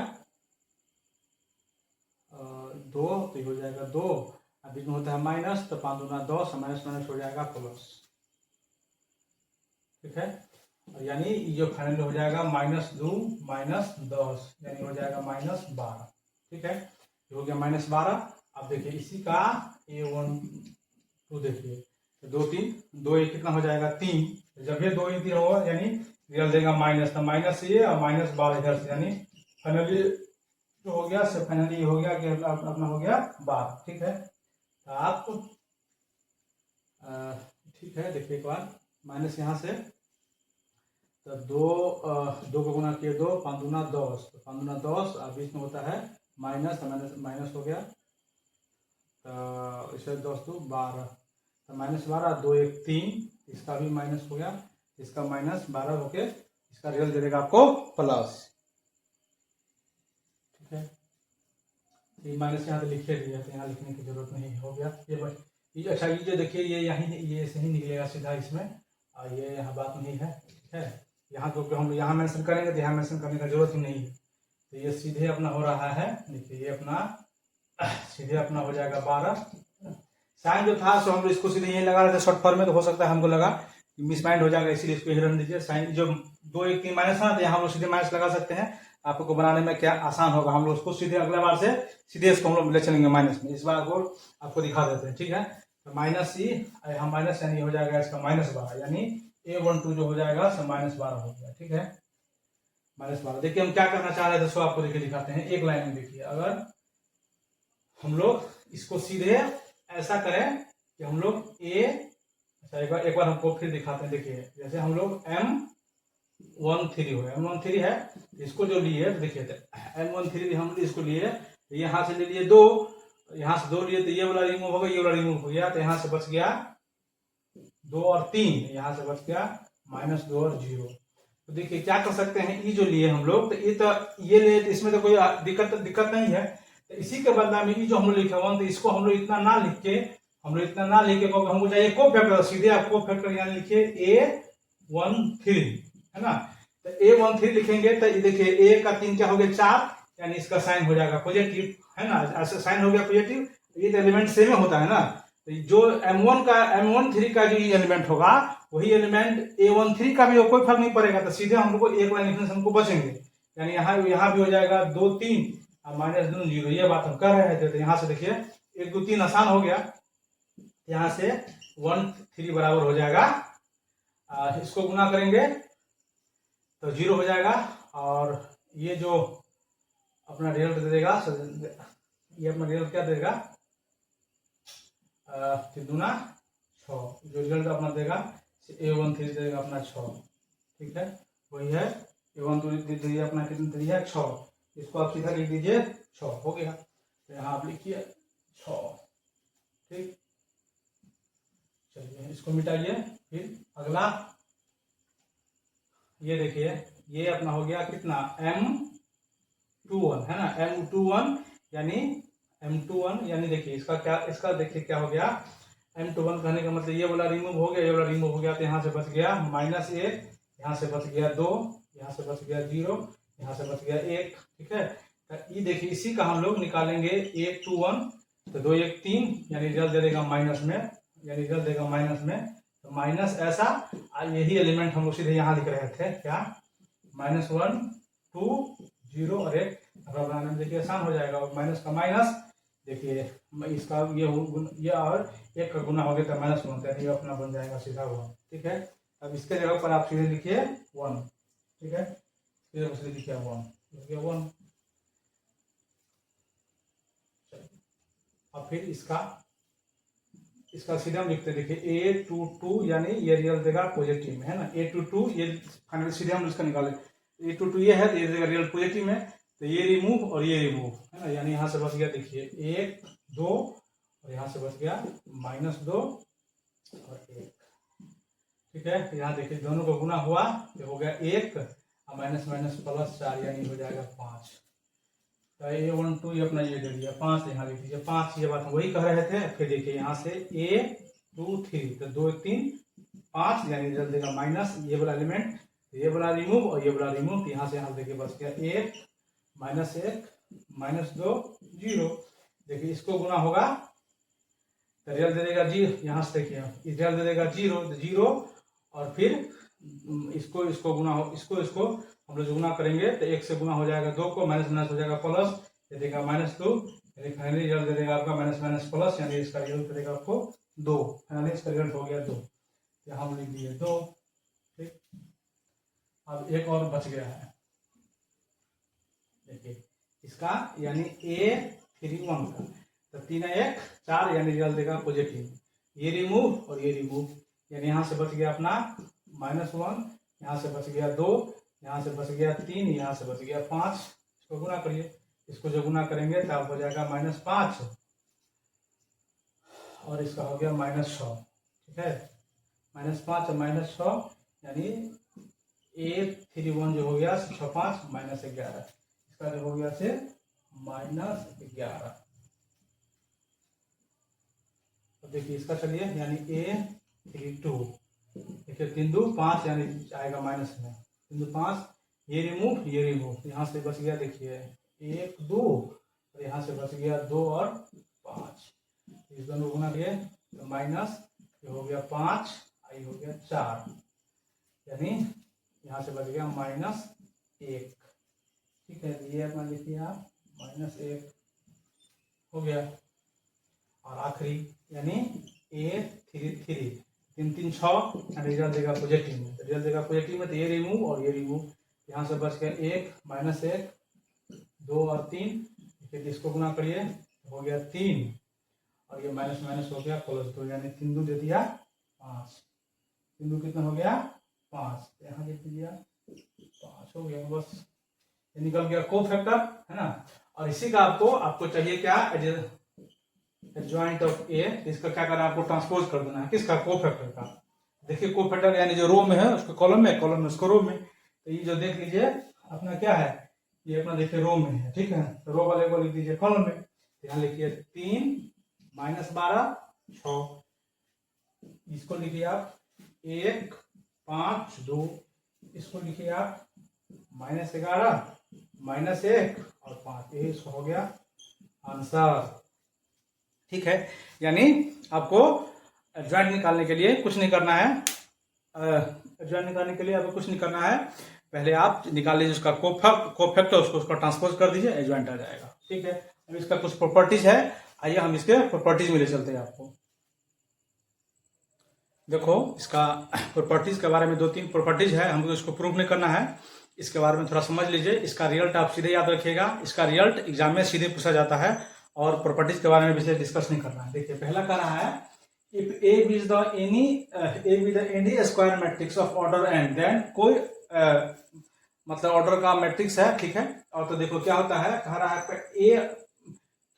2, तो ये हो जाएगा 2, अब बीच में होता है माइनस, तो 5 गुना 10, माइनस हो जाएगा प्लस। ठीक है, यानी ये फाइनल हो जाएगा -2 -10, यानी हो जाएगा -12। ठीक है, ये हो गया -12। अब देखिए इसी का A12 देखिए, 2, 3, 2 1 कितना हो जाएगा 3, जब ये 2 3 होगा यानी रिजल्ट देगा माइनस, तो माइनस ये और -12 इधर से, यानी फाइनली जो हो गया से फाइनली हो गया कि अपना हो गया 12। ठीक है, तो आप ठीक है, देखिए एक बार माइनस यहाँ से, तो 2 को गुना किए 2, 5 गुना 10, तो 5 गुना 10 और बीच में होता है माइनस हो गया, तो इसे 10 2 12, तो -12, 2 1 3, इसका भी माइनस हो गया, इसका -12 होके इसका रिजल्ट दे देगा आपको प्लस। ठीक है, ये माइनस यहाँ पे लिखे दिया, तो यहाँ लिखने की जरूरत नहीं, हो गया ये अच्छा। ये जो देखिए ये ऐसे ही निकलेगा सीधा इसमें, और ये यहाँ बात नहीं है। ठीक है, यहाँ तो हम यहाँ मेंशन करेंगे तो यहाँ मेंशन करने की जरूरत ही नहीं है, तो ये सीधे अपना हो रहा है। देखिए ये अपना सीधे अपना हो जाएगा 12, साइन जो था सो हम लोग इसको सीधे यही लगा रहे थे शॉर्ट फॉर्म में, तो हो सकता है हमको लगा कि मिसमाइंड हो जाएगा, इसीलिए इसको रहने दीजिए। साइन जो 2 1 3 माइनस था, तो यहाँ हम लोग सीधे माइनस लगा सकते हैं। आपको बनाने में क्या आसान होगा, हम लोग उसको सीधे अगला बार से सीधे इसको हम लोग ले चलेंगे माइनस में। इस बार को आपको दिखा देते हैं, ठीक है। तो माइनस सी हम माइनस यानी हो जाएगा इसका -12, यानी A12 जो हो जाएगा सो -12 हो गया, ठीक है। -12 देखिए हम क्या करना चाह रहे थे सो आपको देखिए दिखाते हैं एक लाइन में। देखिए अगर हम लोग इसको सीधे ऐसा करें कि हम लोग अच्छा एक बार हमको फिर दिखाते हैं। देखिए जैसे हम लोग M13 है, इसको जो लिए तो देखिए M13 हम इसको लिए, तो यहाँ से ले लिए 2, यहाँ से 2 लिए, तो ये वाला रिमूव हो गया, ये वाला रिमूव हो गया, तो यहाँ से बच गया 2 और 3, यहाँ से बच गया -2 और 0। तो देखिए क्या कर सकते हैं, ये जो लिए हम लोग, तो ये लिए, तो इसमें तो कोई दिक्कत नहीं है। तो इसी के बदला में ये जो हम लोग लिखे 1, तो इसको हम लोग इतना ना लिख के क्योंकि हमको चाहिए को फैक्टर, सीधे आप को फैक्टर यहाँ लिखिए A13, है ना। तो A13 लिखेंगे तो ये देखिए A का 3 क्या हो गया 4, यानी इसका साइन हो जाएगा पॉजिटिव, है ना। ऐसे साइन हो गया पॉजिटिव, ये तो एलिमेंट सेम होता है ना। तो जो M13 का जो एलिमेंट होगा वही एलिमेंट A13 का भी हो, कोई फर्क नहीं पड़ेगा। तो सीधे हम लोग को एक लाइन लिखने से हमको बचेंगे, यानी यहाँ भी हो जाएगा 2 3 और -2 0, ये बात हम कर रहे थे। तो यहाँ से देखिए 1 2 3 आसान हो गया, यहाँ से 1 3 बराबर हो जाएगा, इसको गुना करेंगे तो 0 हो जाएगा, और ये जो अपना रिजल्ट दे देगा, ये अपना रिजल्ट क्या देगा 3 दूना 6, जो रिजल्ट अपना देगा A13 देगा अपना 6, ठीक है। वही है A13 अपना कितना दिया 6, इसको आप सीधा लिख दीजिए 6 हो गया। तो यहाँ आप लिखिए 6, ठीक। चलिए इसको मिटाइए। फिर अगला ये देखिए, ये अपना हो गया कितना M21, है ना। M21 यानी देखिए इसका देखिए क्या हो गया, M21 कहने का मतलब ये वाला रिमूव हो गया, ये वाला रिमूव हो गया, तो यहाँ से बच गया -1, यहाँ से बच गया 2, यहाँ से बच गया 0, यहाँ से बच गया 1, ठीक है। तो ये देखिए इसी का हम लोग निकालेंगे A21, तो 2 1 3, यानी रिजल्ट दे देगा माइनस में, तो माइनस ऐसा, यही एलिमेंट हम लोग सीधे यहाँ लिख रहे थे, क्या -1 2 0 और 1, बनाने में देखिए आसान हो जाएगा। और माइनस का माइनस देखिए इसका ये और 1 का गुना हो गया तो -1 होता है, ये अपना बन जाएगा सीधा 1, ठीक है। अब इसके जगह पर आप सीधे लिखिए 1, ठीक है, सीधे लिखिए 1। अब फिर इसका सीधा हम लिखते देखिए A22, यानी ये रियल देगा पॉजिटिव में, है ना। A22 ये फाइनल सीधे हम इसका निकाले, A22 ये है, तो ये देगा रियल पॉजिटिव में, तो ये रिमूव और ये रिमूव, है ना। यानी यहाँ से बच गया देखिए 1 2, और यहाँ से बच गया -2 और 1, ठीक है। यहाँ देखिए दोनों को गुना हुआ तो हो गया 1 और -+4, यानी हो जाएगा 5। तो A12 ये अपना ये दे दिया 5, यहाँ लिख दीजिए 5, ये बात हम वही कह रहे थे। फिर देखिए यहाँ से A23, तो 2 3 5, यानी रिजल्ट देगा माइनस, ये वाला एलिमेंट, ये वाला रिमूव और ये वाला रिमूव, तो यहाँ से यहाँ देखिए बच गया 1 -1 -2 0। देखिए इसको गुना होगा तो रिजल्ट दे देगा 0, यहाँ से देखिए रिजल्ट दे देगा 0, और फिर इसको गुना हो, इसको हम लोग गुना करेंगे तो 1 से गुना हो जाएगा 2 को, माइनस हो जाएगा प्लस, ये देगा -2, फाइनली रिजल्ट दे देगा आपका -+ यानी इसका रिजल्ट देगा आपको 2, यानी इसका रिजल्ट हो गया 2, यहाँ हम लिख दिए 2, ठीक। अब एक और बच गया है, देखिए इसका यानी A31 का, तो 3 1 4, यानी रिजल्ट देगा पॉजिटिव, ये रिमूव और ये रिमूव, यानी यहाँ से बच गया अपना -1, यहाँ से बच गया 2, यहाँ से बच गया 3, यहाँ से बच गया 5। इसको गुना करिए, इसको जो गुना करेंगे तो आप हो जाएगा -5 और इसका हो गया -6, ठीक है। -5 और -6, यानी A31 जो हो गया 6 5 -11, इसका जो हो गया से -11। तो देखिए इसका चलिए, यानी A32, देखिए 3 2 5, यानी आएगा माइनस में 3 2 5, ये रिमूव, यहाँ से बच गया देखिए 1 2, और यहाँ से बच गया 2 और 5। इस दोनों गुना किए तो माइनस, ये हो गया 5, आई हो गया 4, यानी यहाँ से बच गया -1। ठीक है, ये अपना लिखिए आप -1 हो गया। और आखिरी यानी A33, 3 3 6, रिजल्ट देगा पॉजिटिव में, रिजल्ट देगा पॉजिटिव में, तो ये रिमूव और ये रिमूव, यहाँ से बच गया 1 -1, 2 और 3, फिर इसको गुना करिए हो गया 3, और ये माइनस माइनस हो गया प्लस 2, यानी 3 2 दे दिया 5, 3 2 कितना हो गया 5, यहाँ लिख दीजिए 5 हो गया, बस ये निकल गया कोफैक्टर, है ना। और इसी का आपको चाहिए क्या, एडजॉइंट ऑफ ए, इसका क्या करना है, आपको ट्रांसपोज कर देना है, किसका, कोफैक्टर का। देखिए कोफैक्टर यानी जो रो में है उसको कॉलम में, कॉलम में उसको रो में, तो ये जो देख लीजिए अपना क्या है, ये अपना देखिए रो में है, ठीक है, तो रो वाले को लिख दीजिए कॉलम में, यहाँ लिखिए 3 -12 6, इसको लिखिए आप 1 5 2, इसको लिखिए आप -11 -1 और 5, ये हो गया आंसर। ठीक है, यानी आपको एडजॉइंट निकालने के लिए कुछ नहीं करना है, एडजॉइंट निकालने के लिए आपको कुछ नहीं करना है, पहले आप निकाल लीजिए उसका कोफैक्टर, उसका ट्रांसपोज कर दीजिए, एडजॉइंट आ जाएगा। ठीक है, अब इसका कुछ प्रॉपर्टीज है, आइए हम इसके प्रॉपर्टीज में ले चलते हैं आपको। देखो इसका प्रॉपर्टीज के बारे में 2-3 प्रॉपर्टीज है, हमको इसको प्रूव नहीं करना है, इसके बारे में थोड़ा समझ लीजिए। इसका रिजल्ट आप सीधे याद रखिएगा, इसका रिजल्ट एग्जाम में सीधे पूछा जाता है, और प्रॉपर्टीज के बारे में विशेष डिस्कस नहीं करना है। देखिए पहला कह रहा है, if A B the any square matrix of order N, then कोई मतलब ऑर्डर का मैट्रिक्स है, ठीक है। और तो देखो क्या होता है, कह रहा है ए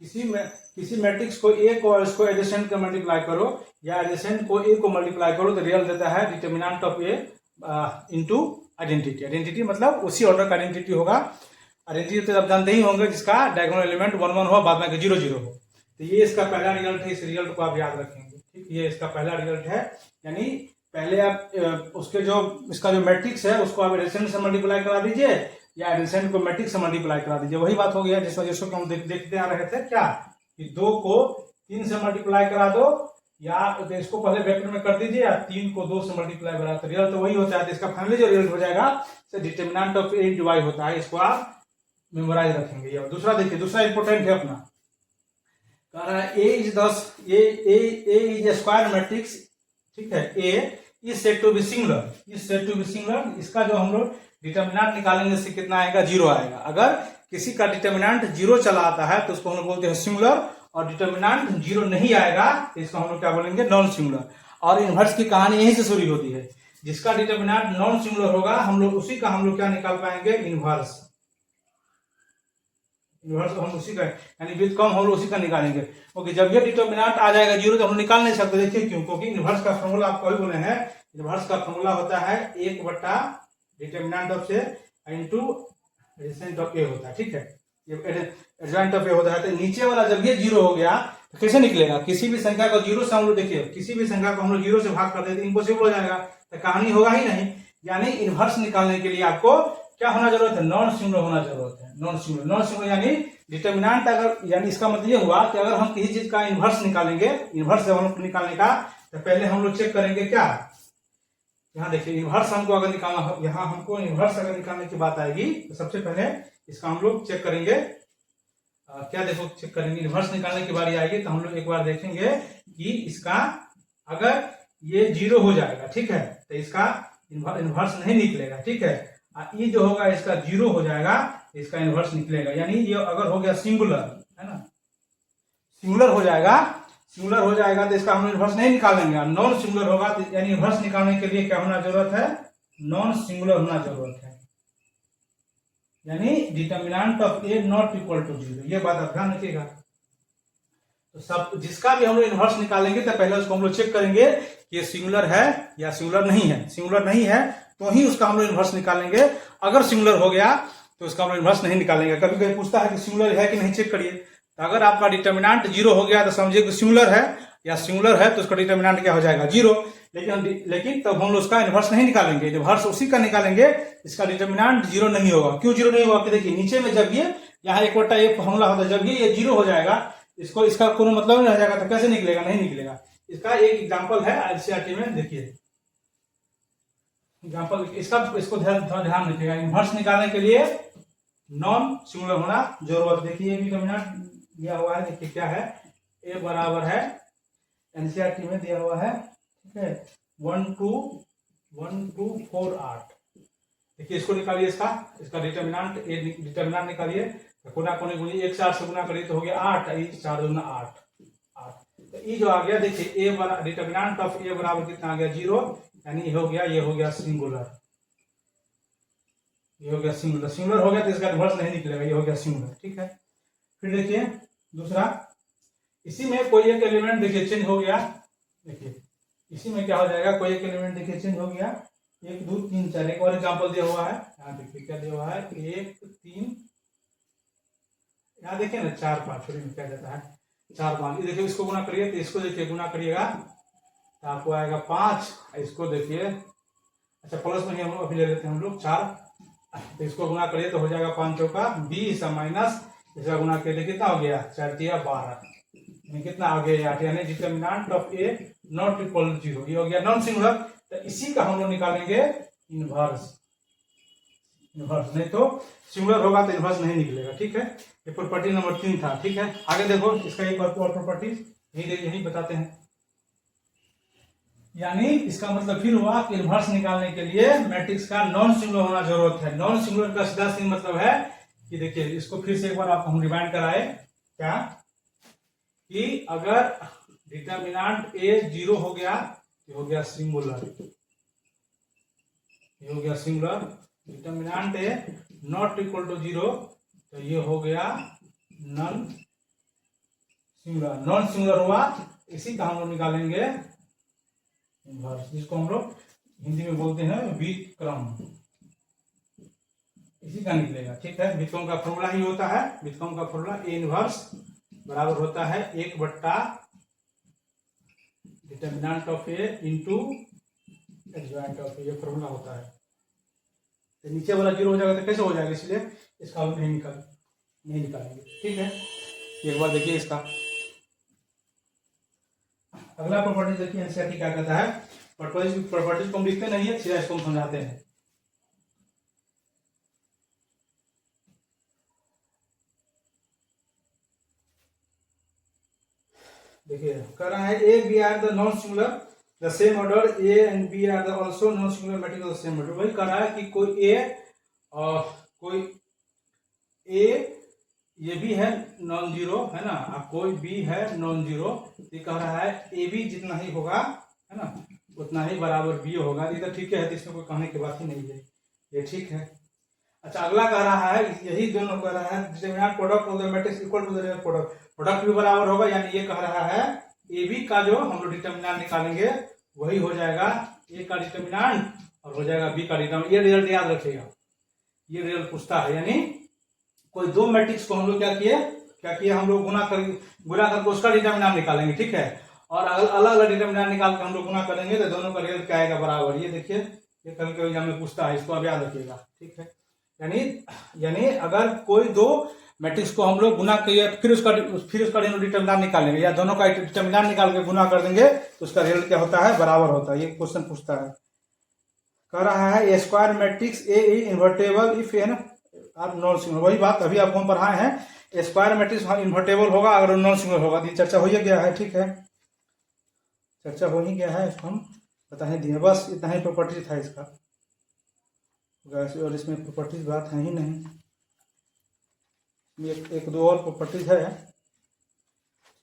किसी मैट्रिक्स को ए को और इसको एडिशन का मल्टीप्लाई करो, या एडिशन को ए को मल्टीप्लाई करो, तो रिजल्ट देता है determinant of A into identity. Identity मतलब उसी ऑर्डर का आइडेंटिटी होगा। आइडेंटिटी तो आप जानते ही होंगे, जिसका डायगोनल एलिमेंट 1 1 हो, बाद में 0 0 हो। तो ये इसका पहला रिजल्ट है, इस रिजल्ट को आप याद रखेंगे, ठीक। ये इसका पहला रिजल्ट है, यानी पहले आप उसके जो इसका जो मैट्रिक्स है उसको आप एडिशन से मल्टीप्लाई करा दीजिए, या एडिशन को मैट्रिक्स से मल्टीप्लाई करा दीजिए। वही बात हो गया जिस वजह से हम देखते आ रहे थे क्या, कि 2 को 3 से मल्टीप्लाई करा दो, या तो इसको पहले वेक्टर में कर दीजिए, या 3 को 2 से मल्टीप्लाई करा, तो रिजल्ट तो वही होता है। तो इसका फाइनली जो रिजल्ट हो जाएगा determinant of A into Y होता है, इसको आप मेमोराइज रखेंगे। ये दूसरा देखिए, दूसरा इंपोर्टेंट है अपना, कह रहा है A is A square matrix, ठीक है। A is said to be singular, is said to be singular. इसका जो हम लोग डिटर्मिनेंट निकालेंगे इससे कितना आएगा, 0 आएगा। अगर किसी का डिटर्मिनेंट 0 चला आता है तो उसको हम लोग बोलते हैं सिंगुलर, और डिटर्मिनेंट 0 नहीं आएगा तो इसको हम लोग क्या बोलेंगे, नॉन सिंगुलर। और इनवर्स की कहानी यहीं से शुरू होती है, जिसका डिटर्मिनेंट नॉन सिंगुलर होगा हम लोग उसी का हम लोग क्या निकाल पाएंगे, इनवर्स। इनवर्स हम उसी का, यानी व्युत्क्रम हम लोग उसी का निकालेंगे, क्योंकि जब ये डिटर्मिनेंट आ जाएगा 0 तो हम निकाल नहीं सकते। देखिए क्यों, क्योंकि इनवर्स का फॉर्मूला आपको अभी बोले हैं, इनवर्स का फॉर्मूला होता है 1 डिटर्मिनेंट ऑफ से इनटू एडिशन ऑफ ए होता है, ठीक है। ये एडजॉइंट ऑफ ए होता है। तो नीचे वाला जब ये 0 हो गया तो कैसे निकलेगा, किसी भी संख्या को 0 से हम लोग, देखिए किसी भी संख्या को हम लोग 0 से भाग कर देते इम्पॉसिबल हो जाएगा, तो कहानी होगा ही नहीं। यानी इनवर्स निकालने के लिए आपको क्या होना जरूरत है, नॉन सिंगुलर होना जरूरत है। नॉन सिंगुलर यानी डिटर्मिनेंट अगर, यानी इसका मतलब ये हुआ कि अगर हम किसी चीज का इनवर्स निकालेंगे, इनवर्स जब हम लोग निकालने का, तो पहले हम लोग चेक करेंगे क्या, यहाँ देखिए इनवर्स हमको अगर निकालना हो, यहाँ हमको इनवर्स अगर निकालने की बात आएगी तो सबसे पहले इसका हम लोग चेक करेंगे, क्या देखो चेक करेंगे, इनवर्स निकालने की बारी आएगी तो हम लोग एक बार देखेंगे कि इसका अगर ये 0 हो जाएगा, ठीक है, तो इसका इनवर्स नहीं निकलेगा, ठीक है। ये जो होगा इसका 0 हो जाएगा, इसका इनवर्स निकलेगा। यानी ये अगर हो गया सिंगुलर, है ना, सिंगुलर हो जाएगा तो इसका हम इनवर्स नहीं निकालेंगे। नॉन सिंगुलर होगा तो यानी इनवर्स निकालने के लिए क्या होना जरूरत है, नॉन सिंगुलर होना जरूरत है, यानी determinant of A not equal to 0। ये बात आप ध्यान रखिएगा। तो सब जिसका भी हम लोग इनवर्स निकालेंगे तो पहले उसको हम लोग चेक करेंगे कि ये सिंगुलर है या सिंगुलर नहीं है। सिंगुलर नहीं है तो ही उसका हम लोग इनवर्स निकालेंगे, अगर सिंगुलर हो गया तो उसका हम लोग इनवर्स नहीं निकालेंगे। कभी कभी पूछता है कि सिंगुलर है कि नहीं, चेक करिए। तो अगर आपका डिटर्मिनेंट 0 हो गया तो समझिए कि सिंगुलर है, या सिंगुलर है तो उसका डिटर्मिनेंट क्या हो जाएगा, 0। लेकिन तब हम लोग उसका इनवर्स नहीं निकालेंगे, इनवर्स उसी का निकालेंगे इसका डिटर्मिनेंट 0 नहीं होगा। क्यों 0 नहीं होगा कि देखिए नीचे में जब ये यहाँ 1/1 फॉर्मूला होता है, जब ये 0 हो जाएगा इसको इसका कोई मतलब नहीं रह जाएगा, तो कैसे निकलेगा? नहीं निकलेगा। इसका एक एग्जांपल है एनसीईआरटी में, देखिए एग्जांपल इसका, इसको ध्यान रखिएगा। इनवर्स निकालने के लिए नॉन सिंगुलर होना जरूरत। देखिए ये डिटरमिनेंट दिया हुआ है, देखिए क्या है, ए बराबर है, एनसीईआरटी में दिया हुआ है, ठीक है, 1 2 4 8। देखिए इसको निकालिए, इसका डिटरमिनेंट ए डिटरमिनेंट निकालिए, तो गुना कोने गुनी 1 से 8 से गुना करिए तो हो गया 8, 4 दूना 8। तो ये जो आ गया, देखिए ए बराबर डिटरमिनेंट ऑफ ए बराबर कितना आ गया 0, यानी ये हो गया सिंगुलर, ये हो गया सिंगुलर। सिंगुलर हो गया तो इसका इनवर्स नहीं निकलेगा, ये हो गया सिंगुलर, ठीक है। फिर देखिए दूसरा, इसी में कोई एक एलिमेंट देखिए चेंज हो गया, देखिए इसी में क्या हो जाएगा, कोई एक एलिमेंट देखिए चेंज हो गया, 1 2 3 4। एक और एग्जांपल दिया हुआ है, यहाँ देखिए क्या दिया हुआ है, 1 3, यहाँ देखिए ना 4 5, छोटी में क्या देता है 4 5। ये देखिए इसको गुना करिए, तो इसको देखिए गुना करिएगा तो आपको आएगा 5। इसको देखिए, अच्छा प्लस में ही हम अभी ले लेते हैं हम लोग 4, तो इसको गुना करिए तो हो जाएगा 5 चौका 20 माइनस इसका गुना करिए कितना हो गया 4 3 12, कितना आ गया 8, यानी determinant of A not equal to 0, ये हो गया नॉन सिंगुलर। तो इसी का हम लोग निकालेंगे इनवर्स। इनवर्स नहीं तो सिंगुलर होगा तो इनवर्स नहीं निकलेगा, ठीक है। ये प्रॉपर्टी नंबर 3 था, ठीक है। आगे देखो इसका एक और प्रॉपर्टी यही बताते हैं, यानी इसका मतलब फिर हुआ कि इनवर्स निकालने के लिए मैट्रिक्स का नॉन सिंगुलर होना जरूरत है। नॉन सिंगुलर का सीधा सी मतलब है कि देखिए इसको फिर से एक बार आपको हम रिवाइंड कराए, क्या कि अगर डिटरमिनेंट ए 0 हो गया, ये हो गया सिंगुलर, ये हो गया singular. Determinant A not equal to 0, तो ये हो गया नॉन सिंगुलर। नॉन सिंगुलर हुआ, इसी का हम लोग निकालेंगे इनवर्स, जिसको हम लोग हिंदी में बोलते हैं व्युत्क्रम, इसी का निकलेगा, ठीक है। व्युत्क्रम का फॉर्मूला ही होता है, व्युत्क्रम का फॉर्मूला ए इनवर्स बराबर होता है 1 बट्टा determinant of A into adjoint of A, ये फॉर्मूला होता है। तो नीचे वाला 0 हो जाएगा तो कैसे हो जाएगा, इसलिए इसका हम नहीं निकालेंगे, ठीक है। एक बार देखिए इसका अगला प्रॉपर्टी देखिए एनसीईआरटी क्या कहता है। प्रॉपर्टीज को हम लिखते नहीं है, सीधा इसको हम समझाते हैं। देखिए कह रहा है A B are the non singular the same order, A and B are the also non singular matrix of the same order. वही कह रहा है कि कोई ए ये भी है नॉन जीरो, है ना, कोई बी है नॉन जीरो। ये कह रहा है ए बी जितना ही होगा, है ना, उतना ही बराबर बी होगा। ये तो ठीक है, तो इसमें कोई कहने की बात ही नहीं है, ये ठीक है। अच्छा अगला कह रहा है, यही दोनों कह रहा है determinant product of the matrix equal to the real product, product भी बराबर होगा। यानी ये कह रहा है ए बी का जो हम लोग डिटरमिनेंट निकालेंगे वही हो जाएगा ए का डिटरमिनेंट और हो जाएगा बी का डिटरमिनेंट। ये रिजल्ट याद रखिएगा, ये रिजल्ट पूछता है। यानी कोई दो मैट्रिक्स को हम लोग क्या किए हम लोग गुना करके उसका डिटरमिनेंट निकालेंगे, ठीक है। और अलग अलग डिटरमिनेंट निकाल के हम लोग गुना करेंगे तो दोनों का रिजल्ट क्या आएगा बराबर। ये देखिए, ये कभी कभी एग्जाम में पूछता है, इसको आप याद रखिएगा, ठीक है। यानी अगर कोई दो मैट्रिक्स को हम लोग गुना किए फिर उसका डिटरमिनेंट निकालेंगे, या दोनों का डिटरमिनेंट निकाल के गुना कर देंगे तो उसका रिजल्ट क्या होता है बराबर होता है। ये क्वेश्चन पूछता है, कह रहा है A square matrix A invertible if and are non singular. वही बात अभी आपको हम पढ़ाए हैं, स्क्वायर मैट्रिक्स इन्वर्टेबल होगा अगर नॉन सिंगुलर होगा। ये चर्चा हो ही गया है, ठीक है, चर्चा हो ही गया है, इसको हम बता ही दिए। बस इतना ही प्रॉपर्टी था इसका, और इसमें प्रॉपर्टीज बात है ही नहीं। एक दो और प्रॉपर्टीज है,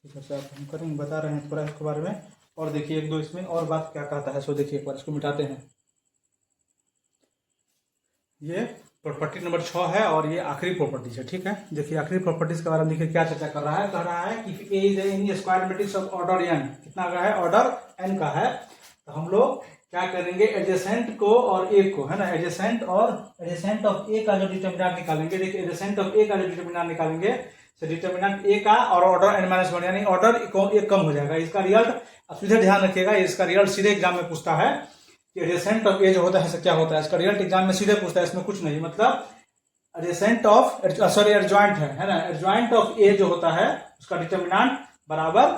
ठीक है सर, हम करेंगे, बता रहे हैं थोड़ा इसके बारे में। और देखिए एक दो इसमें और बात क्या कहता है, सो देखिए एक बार इसको मिटाते हैं। ये प्रॉपर्टी नंबर 6 है और ये आखिरी प्रॉपर्टी है, ठीक है। देखिए आखिरी प्रॉपर्टीज के बारे में देखिए क्या चर्चा कर रहा है। कह रहा है कि A is any square matrix of order n, कितना का है, ऑर्डर एन का है। तो हम लोग क्या करेंगे, एडजेसेंट को और ए को, है ना, एडजेसेंट ऑफ ए का जो डिटरमिनेंट निकालेंगे। देखिए एडजेसेंट ऑफ ए का जो डिटरमिनेंट निकालेंगे, तो डिटरमिनेंट ए का और ऑर्डर एन माइनस वन, यानी ऑर्डर एक कम हो जाएगा। इसका रिजल्ट आप सीधे ध्यान रखिएगा, इसका रिजल्ट सीधे एग्जाम में पूछता है कि एडजेसेंट ऑफ ए जो होता है क्या होता है। इसका रिजल्ट एग्जाम में सीधे पूछता है, इसमें कुछ नहीं, मतलब एडजेसेंट ऑफ एडजॉइंट है ना, एडजॉइंट ऑफ ए जो होता है उसका डिटर्मिनेंट बराबर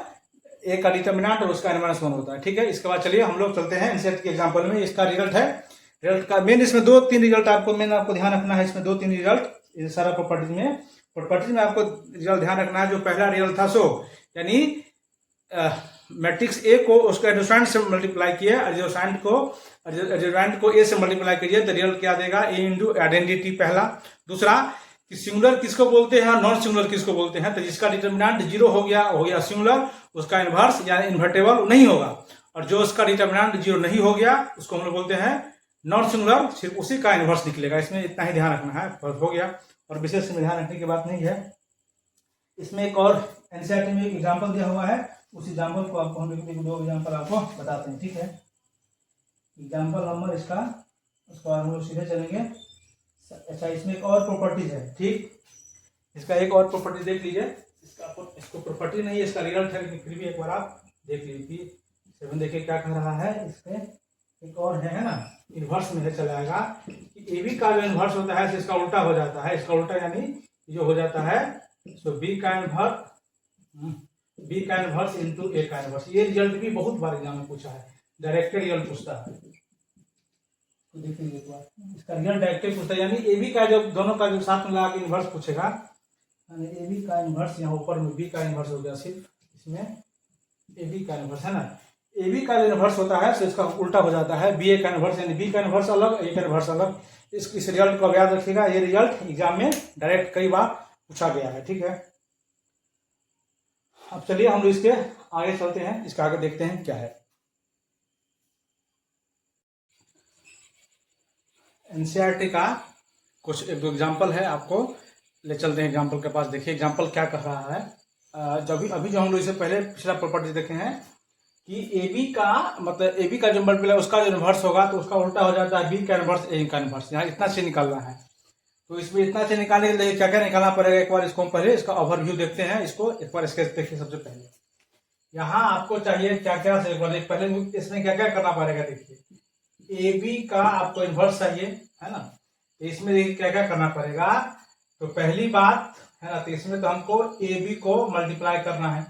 ए का डिटर्मिनेंट और उसका n-1 होता है। ठीक है, इसके बाद चलिए हम लोग चलते हैं एनसीईआरटी के एग्जाम्पल में। इसका रिजल्ट है, रिजल्ट का मेन इसमें 2-3 रिजल्ट आपको ध्यान रखना है। इसमें 2-3 रिजल्ट सारा प्रॉपर्टीज में आपको रिजल्ट ध्यान रखना है। जो पहला रिजल्ट था सो यानी मैट्रिक्स ए को उसके एडजॉइंट से मल्टीप्लाई किया, एडजॉइंट को ए से मल्टीप्लाई कीजिए तो रिजल्ट क्या देगा, ए इंटू आइडेंटिटी पहला। दूसरा कि सिंगुलर किसको बोलते हैं, नॉन सिंगुलर किसको बोलते हैं, तो जिसका डिटर्मिनेंट 0 हो गया सिंगुलर, उसका इनवर्स या इन्वर्टेबल नहीं होगा। और जो उसका डिटर्मिनेंट 0 नहीं हो गया उसको हम लोग बोलते हैं नॉन सिंगुलर, सिर्फ उसी का इनवर्स निकलेगा। इसमें इतना ही ध्यान रखना है, हो गया। और विशेष में ध्यान रखने की बात नहीं है। इसमें एक और एनसीईआरटी में एक एग्जाम्पल दिया हुआ है, उस एग्जाम्पल को आपको हम लोग 2 एग्जाम्पल आपको बताते हैं। ठीक है, एग्जाम्पल नंबर इसका, उसके बाद हम लोग सीधे चलेंगे। अच्छा, इसमें एक और प्रॉपर्टीज है। ठीक, इसका एक और प्रॉपर्टी देख लीजिए। इसको प्रॉपर्टी नहीं है, इसका रिजल्ट है, लेकिन फिर भी एक बार आप देख लीजिए। 7 देखिए क्या कह रहा है। इसमें एक और है ना, इन्वर्स में चला आएगा कि ए बी का जो इन्वर्स होता है इसका उल्टा हो जाता है। इसका उल्टा यानी जो हो जाता है सो बी का इन्वर्स इंटू ए का इन्वर्स। ये रिजल्ट भी बहुत बार एग्जाम में पूछा है, डायरेक्टेड रिजल्ट पूछता है। तो देखिए एक बार इसका रिजल्ट डायरेक्टेड पूछता है, यानी ए बी का जो दोनों का जो साथ में लगा के इन्वर्स पूछेगा, ए बी का इन्वर्स, यहाँ ऊपर में बी का इन्वर्स हो गया, सिर्फ इसमें ए बी का इन्वर्स है ना। ए बी का जो इन्वर्स होता है तो इसका उल्टा हो जाता है, बी ए का इन्वर्स, यानी बी का इन्वर्स अलग, ए का इन्वर्स अलग। इस रिजल्ट को याद रखिएगा, ये रिजल्ट एग्जाम में डायरेक्ट कई बार पूछा गया है। ठीक है, अब चलिए हम लोग इसके आगे चलते हैं, इसका आगे देखते हैं क्या है। एनसीईआरटी का कुछ एक दो एग्जाम्पल है, आपको ले चलते हैं एग्जाम्पल के पास। देखिए एग्जाम्पल क्या कह रहा है। जब अभी जो हम लोग इससे पहले पिछला प्रॉपर्टी देखे हैं कि ए बी का मतलब ए बी का जो मल्टीप्लाई उसका जो इन्वर्स होगा तो उसका उल्टा हो जाता है बी का इन्वर्स ए का इन्वर्स। यहाँ इतना से निकालना है, तो इसमें इतना से निकालने के लिए क्या क्या निकालना पड़ेगा, एक बार इसको हम पहले इसका ओवरव्यू देखते हैं। इसको एक बार स्केच देखिए। सबसे पहले यहाँ आपको चाहिए क्या क्या से, पहले इसमें क्या क्या करना पड़ेगा। देखिए ए बी का आपको इन्वर्स चाहिए है ना, तो इसमें देखिए क्या क्या करना पड़ेगा। तो पहली बात है ना, तो इसमें तो हमको ए बी को मल्टीप्लाई करना है,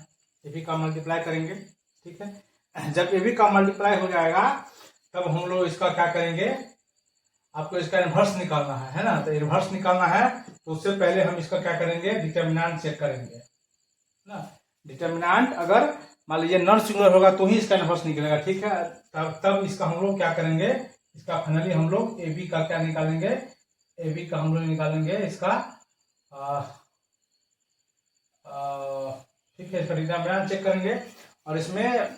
ए बी का मल्टीप्लाई करेंगे। ठीक है, जब ए बी का मल्टीप्लाई हो जाएगा तब हम लोग इसका क्या करेंगे, आपको इसका इन्वर्स निकालना है ना। तो इन्वर्स निकालना है तो उससे पहले हम इसका क्या करेंगे, डिटर्मिनेंट चेक करेंगे ना। डिटर्मिनेंट अगर मान लीजिए नॉन सिंगुलर होगा तो ही इसका इन्वर्स निकलेगा। ठीक है, तब इसका हम लोग क्या करेंगे, इसका फाइनली हम लोग ए बी का क्या निकालेंगे, ए बी का हम लोग निकालेंगे इसका ठीक है, इसका डिटर्मिनेंट चेक करेंगे। और इसमें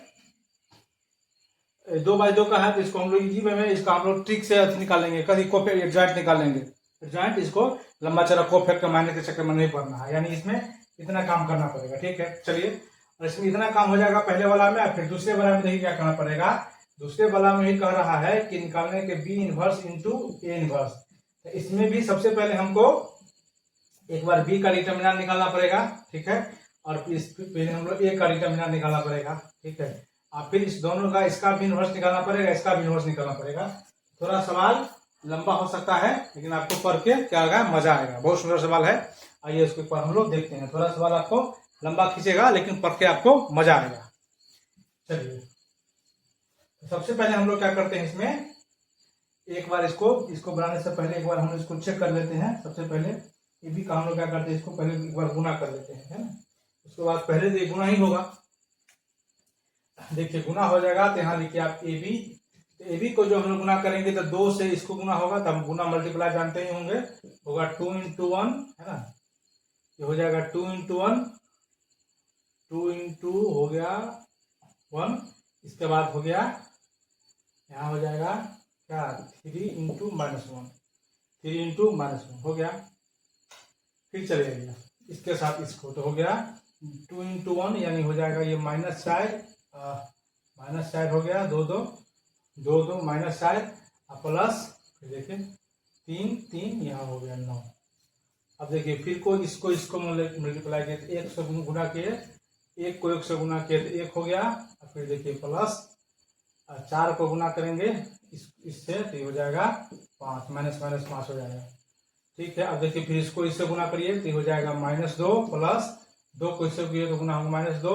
2/2 का है तो इसको हम लोग इजी वे में इसका हम लोग ट्रिक से निकालेंगे, कभी एडजॉइंट निकालेंगे। एडजॉइंट इसको लंबा चौड़ा कोफैक्टर मारने के चक्कर में नहीं पड़ना है, यानी इसमें इतना काम करना पड़ेगा। ठीक है, चलिए, और इसमें इतना काम हो जाएगा पहले वाला में। फिर दूसरे वाला में देखिए क्या करना पड़ेगा। दूसरे वाला में ही कह रहा है कि निकालने के B inverse into A inverse. तो इसमें भी सबसे पहले हमको एक बार बी का डिटर्मिनेंट निकालना पड़ेगा। ठीक है, और फिर हम लोग ए का डिटर्मिनेंट निकालना पड़ेगा। ठीक है, और फिर इस दोनों का इसका भी इन्वर्स निकालना पड़ेगा, इसका भी इन्वर्स निकालना पड़ेगा। थोड़ा सवाल लंबा हो सकता है लेकिन आपको पढ़ के क्या होगा, मजा आएगा। बहुत सुंदर सवाल है, आइए उसके ऊपर हम लोग देखते हैं। थोड़ा सवाल आपको लंबा खींचेगा लेकिन पढ़ के आपको मजा आएगा। चलिए, सबसे पहले हम लोग क्या करते हैं, इसमें एक बार इसको बनाने से पहले एक बार हम इसको चेक कर लेते हैं। सबसे पहले ए बी का हम लोग क्या करते हैं, इसको पहले एक बार गुना कर लेते हैं, है ना। उसके बाद पहले तो ये गुना ही होगा। देखिए गुना हो जाएगा तो यहाँ लिखिए आप ए बी। तो ए बी को जो हम लोग गुना करेंगे तो 2 से इसको गुना होगा, तो हम गुना मल्टीप्लाई जानते ही होंगे, होगा 2 into 1 है ना। ये हो जाएगा 2 into 1, 2 into हो गया 1। इसके बाद हो गया यहाँ हो जाएगा क्या, 3 into -1, 3 into -1 हो गया। फिर चले गया इसके साथ इसको, तो हो गया 2 into 1 यानी हो जाएगा ये माइनस साइड हो गया, 2 माइनस साइड प्लस, फिर देखिए 3 यहाँ हो गया 9। अब देखिए फिर को इसको मल्टीप्लाई किए तो 1 से गुना किए, 1 को 1 से गुना किए तो 1 हो गया। और फिर देखिए प्लस 4 को गुना करेंगे इससे तो ये हो जाएगा 5, -5 हो जाएगा। ठीक है, अब देखिए फिर इसको इससे गुना करिए तो हो जाएगा -2 प्लस 2 को इससे किया तो गुना होगा -2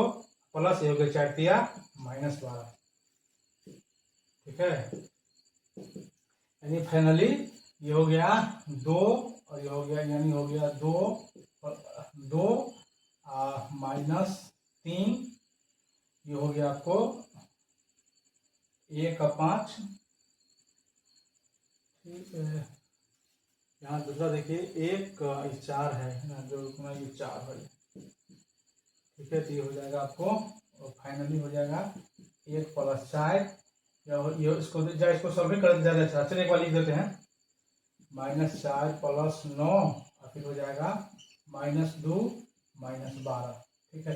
प्लस ये हो गया 4 तिया -12। ठीक है, यानी फाइनली ये हो गया 2 और ये हो गया, यानी हो गया 2 -3, ये हो गया आपको 1 का 5। ठीक है, यहाँ दूसरा देखिए 1 ये 4 है ना, जो ये 4 है। ठीक है, तो ये हो जाएगा आपको, और फाइनली हो जाएगा 1 + 4, ये इसको सॉल्व कर ज़्यादा अच्छा। चलिए एक बार लिख देते हैं, -4 + 9 और फिर हो जाएगा -2 -12। ठीक है,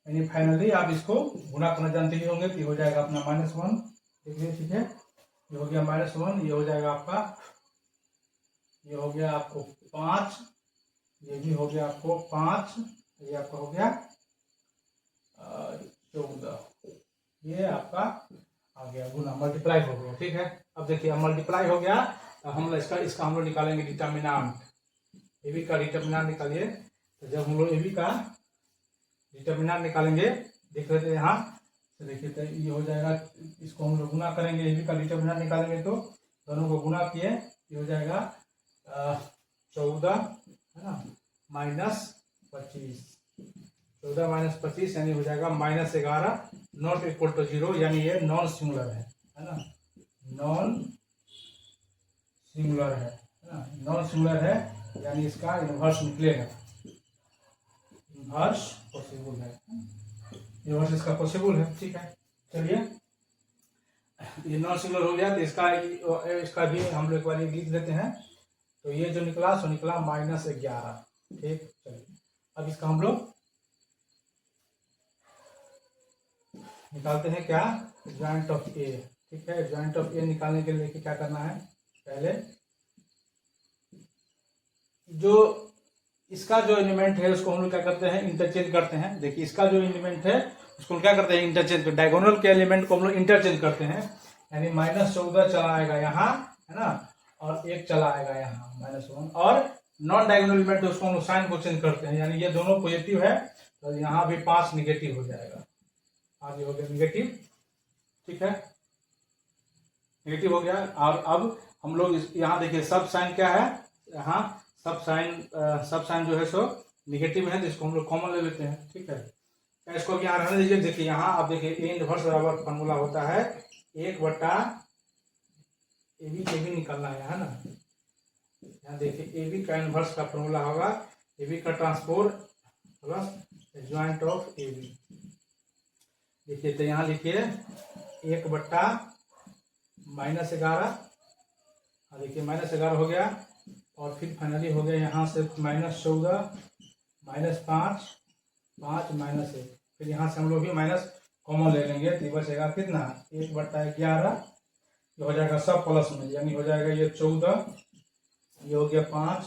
यानी फाइनली आप इसको गुना करना जानते ही होंगे, तो हो जाएगा अपना -1। देखिए, ठीक है, ये हो गया -1, ये हो जाएगा आपका, ये हो गया आपको 5, ये भी हो गया आपको 5, ये आपका हो गया 14। ये आपका आ गया गुना, मल्टीप्लाई हो गया। ठीक है, अब देखिए अब मल्टीप्लाई हो गया, तो हम लोग इसका हम लोग निकालेंगे डिटर्मिनेंट। ए बी का डिटर्मिनेंट निकालिए। तो जब हम लोग ए बी का डिटर्मिनेंट निकालेंगे, देख रहे थे यहाँ, तो देखिए तो ये हो जाएगा, इसको हम लोग गुना करेंगे, ए बी का डिटर्मिनेंट निकालेंगे तो दोनों को गुना किए, ये हो जाएगा 14 है ना -25, 14 - 25 यानी हो जाएगा -11, नॉट इक्वल टू 0, यानी ये नॉन सिंगुलर है ना, नॉन सिंगुलर है ना, नॉन सिंगुलर है, यानी इसका इनवर्स निकलेगा, इनवर्स पॉसिबल है, इनवर्स इसका पॉसिबल है। ठीक है, चलिए ये नॉन सिंगुलर हो गया, तो इसका भी हम लोग एक बार लिख देते हैं। तो ये जो निकला सो निकला -11। ठीक, चलिए अब इसका हम लोग निकालते हैं क्या, जॉइंट ऑफ ए। ठीक है, जॉइंट ऑफ ए निकालने के लिए क्या करना है, पहले जो इसका जो एलिमेंट है उसको हम लोग क्या करते हैं, इंटरचेंज करते हैं। देखिए इसका जो एलिमेंट है उसको क्या करते हैं, इंटरचेंज, डायगोनल के एलिमेंट को हम लोग इंटरचेंज करते हैं, यानी -14 चला आएगा यहाँ है ना, और 1 चला आएगा यहाँ -1, और नॉन डायगोनल एलिमेंट उसको हम लोग साइन को चेंज करते हैं, यानी ये दोनों पॉजिटिव है तो यहाँ भी 5 निगेटिव हो जाएगा, आगे हो गया निगेटिव। ठीक है, निगेटिव हो गया। और अब हम लोग यहाँ देखिए सब साइन क्या है, यहाँ सब साइन जो है सो निगेटिव है, जिसको हम लोग कॉमन ले लेते हैं। ठीक है, इसको यहाँ रहने दीजिए। देखिए यहाँ आप देखिए ए इनवर्स बराबर फॉर्मूला होता है 1/AB के भी निकलना है ना, यहाँ देखिए ए बी का इनवर्स का फॉर्मूला होगा ए बी का transpose plus joint of A B. देखिए तो यहाँ लिखिए 1/-11, देखिए -11 हो गया, और फिर फाइनली हो गया यहाँ से -14 -5 5 -1, फिर यहाँ से हम लोग भी माइनस कॉमन ले लेंगे, तो बचेगा कितना 1/11, ये हो जाएगा सब प्लस में, यानी हो जाएगा ये 14, ये हो गया 5,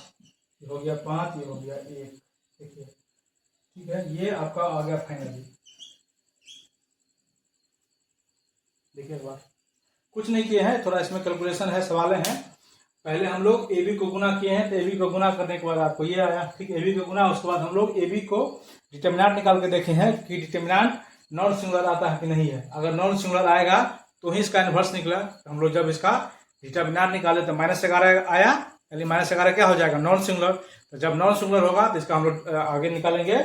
ये हो गया 5, ये हो गया 1। देखिए ठीक है, ये आपका आ गया फाइनली। देखिए एक बार कुछ नहीं किए हैं, थोड़ा इसमें कैलकुलेशन है, सवाल हैं। पहले हम लोग ए बी को गुना किए हैं, तो ए बी को गुना करने के बाद आपको ये आया। ठीक, ए बी को गुना, उसके बाद हम लोग ए बी को डिटर्मिनेंट निकाल के देखे हैं कि डिटर्मिनेंट नॉन सिंगुलर आता है कि नहीं है। अगर नॉन सिंगुलर आएगा तो ही इसका इनवर्स निकला। तो हम लोग जब इसका डिटर्मिनेंट निकाले तो -11 आया, यानी -11 क्या हो जाएगा नॉन सिंगुलर। तो जब नॉन सिंगुलर होगा तो इसका हम लोग आगे निकालेंगे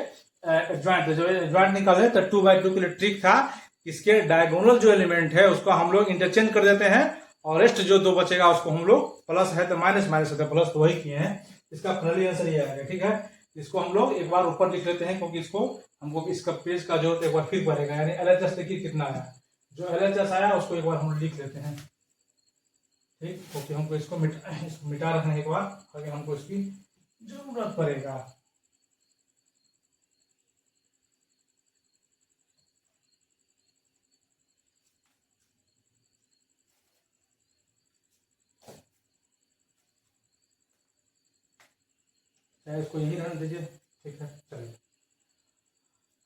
ज्वाइंट। जो ज्वाइंट निकाले तो 2/2 के लिए ट्रिक था, इसके डायगोनल जो एलिमेंट है उसको हम लोग इंटरचेंज कर देते हैं, और रेस्ट जो 2 बचेगा उसको हम लोग प्लस है तो माइनस, माइनस है तो प्लस, तो वही किए हैं। इसका फाइनली आंसर ये आएगा। ठीक है, इसको हम लोग एक बार ऊपर लिख लेते हैं, क्योंकि इसको हमको इसका पेज का जरूरत एक बार फिर पड़ेगा। यानी LHS देखिए कितना आया, जो LHS आया उसको एक बार हम लिख लेते हैं। ठीक, क्योंकि हमको इसको मिटा रखना है एक बार, आगे हमको इसकी जरूरत पड़ेगा। इसको यही रहने दीजिए। ठीक है, चलिए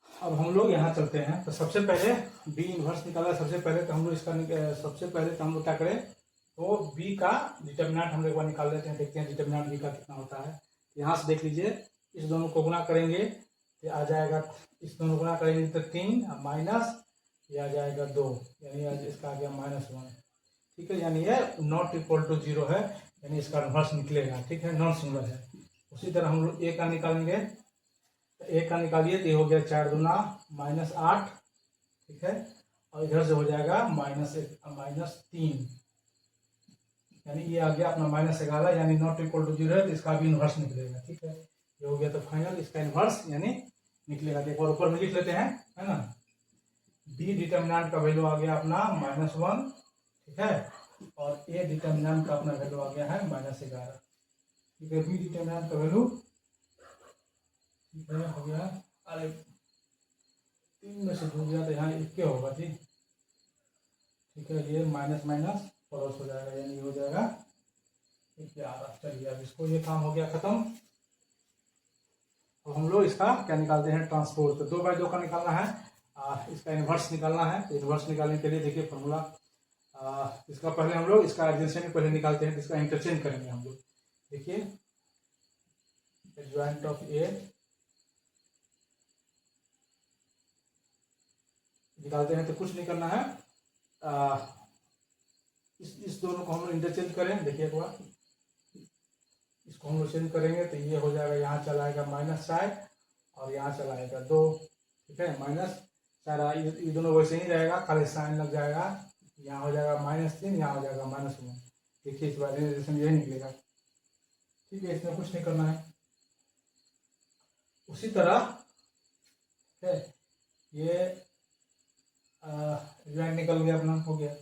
अब हम लोग यहाँ चलते हैं। तो सबसे पहले बी इनवर्स निकाला, सबसे पहले तो हम लोग इसका सबसे पहले तो हम लोग क्या करें, तो बी का डिटर्मिनेंट हम लोग एक बार निकाल लेते हैं, देखते हैं डिटर्मिनेंट बी का कितना होता है। यहाँ से देख लीजिए, इस दोनों को गुना करेंगे तो आ जाएगा, इस दोनों गुणा करेंगे तो 3 माइनस ये आ जाएगा 2, यानी आज इसका आ गया -1। ठीक है, यानी ये नॉट इक्वल टू 0 है, यानी इसका इन्वर्स निकलेगा। ठीक है, नॉन सिंगुलर है। उसी तरह हम लोग ए का निकालेंगे, तो ए का निकालिए तो ये हो गया 4 दूना -8। ठीक है, और इधर से हो जाएगा -3, यानी ये आ गया अपना -11, यानी नॉट इक्वल टू 0 है, तो इसका भी इन्वर्स निकलेगा। ठीक है, ये हो गया तो फाइनल इसका इन्वर्स यानी निकलेगा। एक बार ऊपर में लिख लेते हैं, है ना। बी डिटर्मिनेंट का वैल्यू आ गया अपना -1। ठीक है, और ए डिटर्मिनेंट का अपना वैल्यू आ गया है -11। ठीक है, बी डिटर्मिनेंट का वैल्यू हो गया, अरे 3 में से डूब गया तो यहाँ 1 होगा जी। ठीक है, ये माइनस माइनस प्लस हो जाएगा, यानी हो जाएगा 11। चलिए, अब इसको ये काम हो गया खत्म। अब हम लोग इसका क्या निकालते हैं, ट्रांसपोज। तो 2/2 का निकालना है, इसका इन्वर्स निकालना है। तो इन्वर्स निकालने के लिए देखिए फॉर्मूला, इसका पहले हम लोग इसका एडजेसेंट पहले निकालते हैं, तो इसका इंटरचेंज करेंगे हम लोग। देखिए, एडजॉइंट ऑफ ए निकालते हैं तो कुछ नहीं करना है, इस दोनों को हम लोग इंटरचेंज करें। देखिए एक बार इसको हम लोग चेंज करेंगे तो ये हो जाएगा, यहाँ चला आएगा माइनस साइड और यहाँ चला आएगा 2। ठीक है, माइनस सारा ये दोनों वैसे ही रहेगा, खाली साइन लग जाएगा। यहाँ हो जाएगा -3, यहाँ हो जाएगा -1। देखिए इस बार रिलेशन यही निकलेगा। ठीक है, इसमें कुछ नहीं करना है। उसी तरह है ये ज्वाइंट निकल गया अपना, हो गया।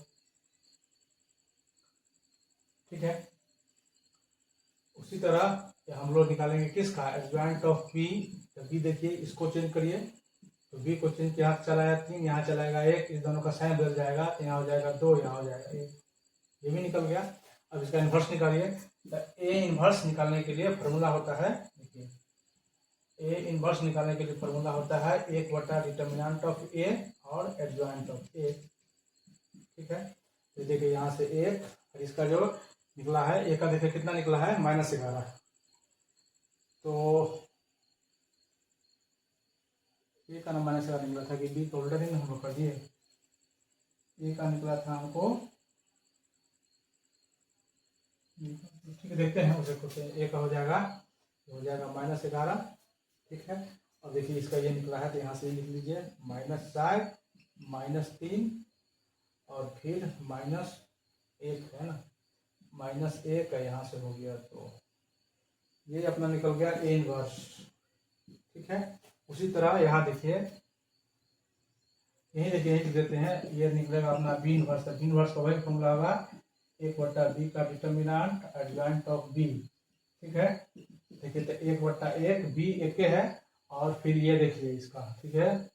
ठीक है, उसी तरह हम लोग निकालेंगे किसका, एडजॉइंट ऑफ बी। तो बी देखिए, इसको चेंज करिए, तो बी को चेंज यहाँ चलाया 3, यहाँ चलाएगा 1, इस दोनों का साइन बदल जाएगा, तो यहाँ हो जाएगा 2, यहाँ हो जाएगा 1, ये भी निकल गया। अब इसका इन्वर्स निकालिए। तो ए इन्वर्स निकालने के लिए फॉर्मूला होता है, देखिए ए इन्वर्स निकालने के लिए फॉर्मूला होता है 1 डिटर्मिनेंट ऑफ ए और एडजॉइंट ऑफ ए। ठीक है, तो देखिए यहाँ से 1, और इसका जो निकला है ए का, देखिए कितना निकला है, -11। तो ए का नंबर -11 निकला था कि बी को उल्टा नहीं हम लोग कर दिए। ए का निकला था हमको, ठीक है देखते हैं उसे कुछ। ए का हो जाएगा -11। ठीक है, और देखिए इसका ये निकला है, तो यहाँ से लिख लीजिए -3 और फिर -1 है ना, -1 है, यहाँ से हो गया। तो ये अपना निकल गया ए इनवर्स। ठीक है, उसी तरह यहाँ देखिए, यही देखिए लिख देते हैं, ये निकलेगा अपना बी इनवर्स। बी इनवर्स का वही फॉर्मूला होगा 1/b का डिटर्मिनेंट एडजॉइंट ऑफ बी। ठीक है, देखिए तो 1/1, बी 1 है, और फिर ये देखिए इसका। ठीक है,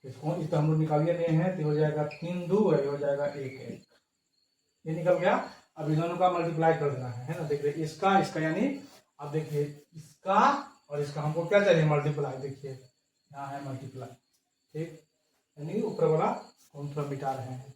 इसको इस हम लोग निकालिए नहीं है, तो हो जाएगा 3 2, हो जाएगा 1 ये निकल गया। अब इन दोनों का मल्टीप्लाई कर देना है ना। देखिए इसका इसका, यानी अब देखिए इसका और इसका हमको क्या चाहिए, मल्टीप्लाई। देखिए यहाँ है मल्टीप्लाई। ठीक, यानी ऊपर वाला हम थोड़ा मिटा रहे हैं।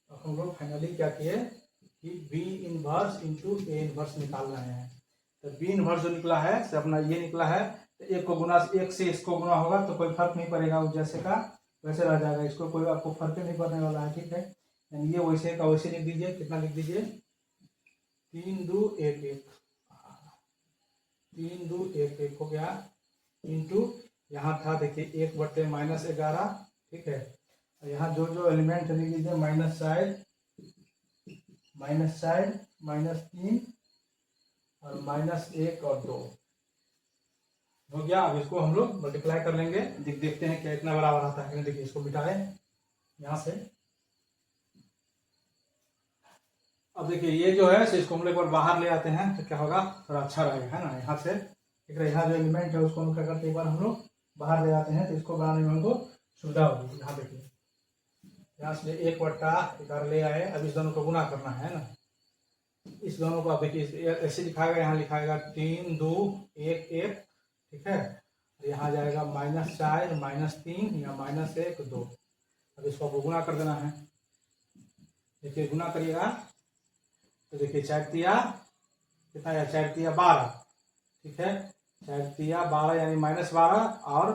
हम लोग फाइनली क्या किए कि B inverse into A inverse निकाल रहे हैं। तो बी इनवर्स जो निकला है से अपना ये निकला है, तो एक से इसको गुना होगा तो कोई फर्क नहीं पड़ेगा, उस जैसे का वैसे रह जाएगा, इसको कोई आपको फर्क नहीं पड़ने वाला है। ठीक है, यानी ये वैसे का वैसे लिख दीजिए। कितना लिख दीजिए, 3 2 1 1, 3 2 1 1 हो गया, इंटू यहाँ था देखिए 1/-11। ठीक है, यहाँ जो जो एलिमेंट लिख लीजिए, -3 और -1 और 2 हो गया। अब इसको हम लोग मल्टीप्लाई कर लेंगे, देखते हैं क्या इतना बराबर आता है। देखिए इसको मिटाएं यहाँ से। अब देखिए ये जो है इसको हम लोग एक बार बाहर ले आते हैं, तो क्या होगा, थोड़ा अच्छा रहेगा, है ना। यहाँ से ठीक है, यहाँ जो एलिमेंट है उसको हम क्या करते हैं, एक बार हम लोग बाहर ले आते हैं, तो इसको बनाने में हमको सुविधा होगी। यहाँ देखिए, यहाँ से 1/11 ले आए। अब इस दोनों को गुना करना है ना, इस दोनों को आप देखिए ऐसे लिखाएगा, यहाँ लिखाएगा 3 2 1 1। ठीक है, यहाँ जाएगा -4 -3 या -1 2। अब इसको आपको गुना कर देना है। देखिए गुना करिएगा तो देखिए 4 तिया कितना है, 4 तिया 12, ठीक है, 4 तिया 12 यानी -12 और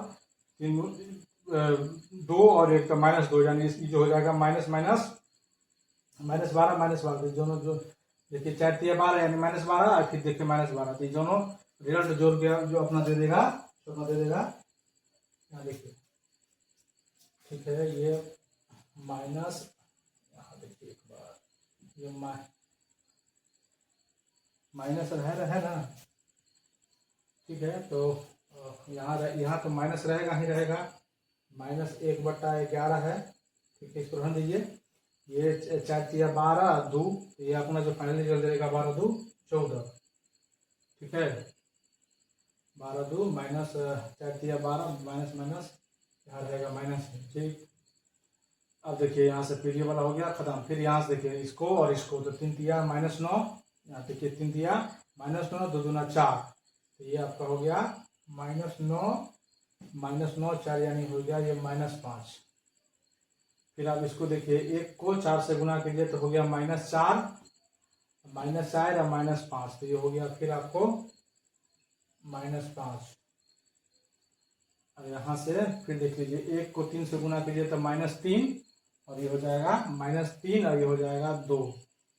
2 और 1 का -2 यानी इसकी जो हो जाएगा -12 दोनों जो देखिए 4 तिया 12 यानी -12 और फिर देखिए -12, तो दोनों रिजल्ट जोड़ के जो अपना दे देगा यहाँ देखिए, ठीक है, ये माइनस, यहाँ देखिए एक बार ये माइनस है ना, ठीक है, तो यहाँ तो माइनस रहेगा ही रहेगा, -1/11 है, ठीक है, इसको रहने दीजिए। ये 4 तिया 12 2, ये अपना जो फाइनली रिजल्ट देगा 12 2 14, ठीक है, 12 2 माइनस 4 तिया 12 माइनस यहाँ रहेगा माइनस, ठीक। अब देखिए यहाँ से फिर ये वाला हो गया खत्म, फिर यहाँ से देखिए इसको और इसको, तो 3 तिया -9, यहाँ देखिए 3 तिया -9 2 दूना 4, तो ये आपका हो गया -9 4 यानी हो गया ये -5। फिर आप इसको देखिए 1 को 4 से गुना कीजिए तो हो गया -4 और -5, तो ये हो गया फिर आपको -5। और यहाँ से फिर देख लीजिए 1 को 3 से गुना कीजिए तो -3 और ये हो जाएगा -3 और ये हो जाएगा 2,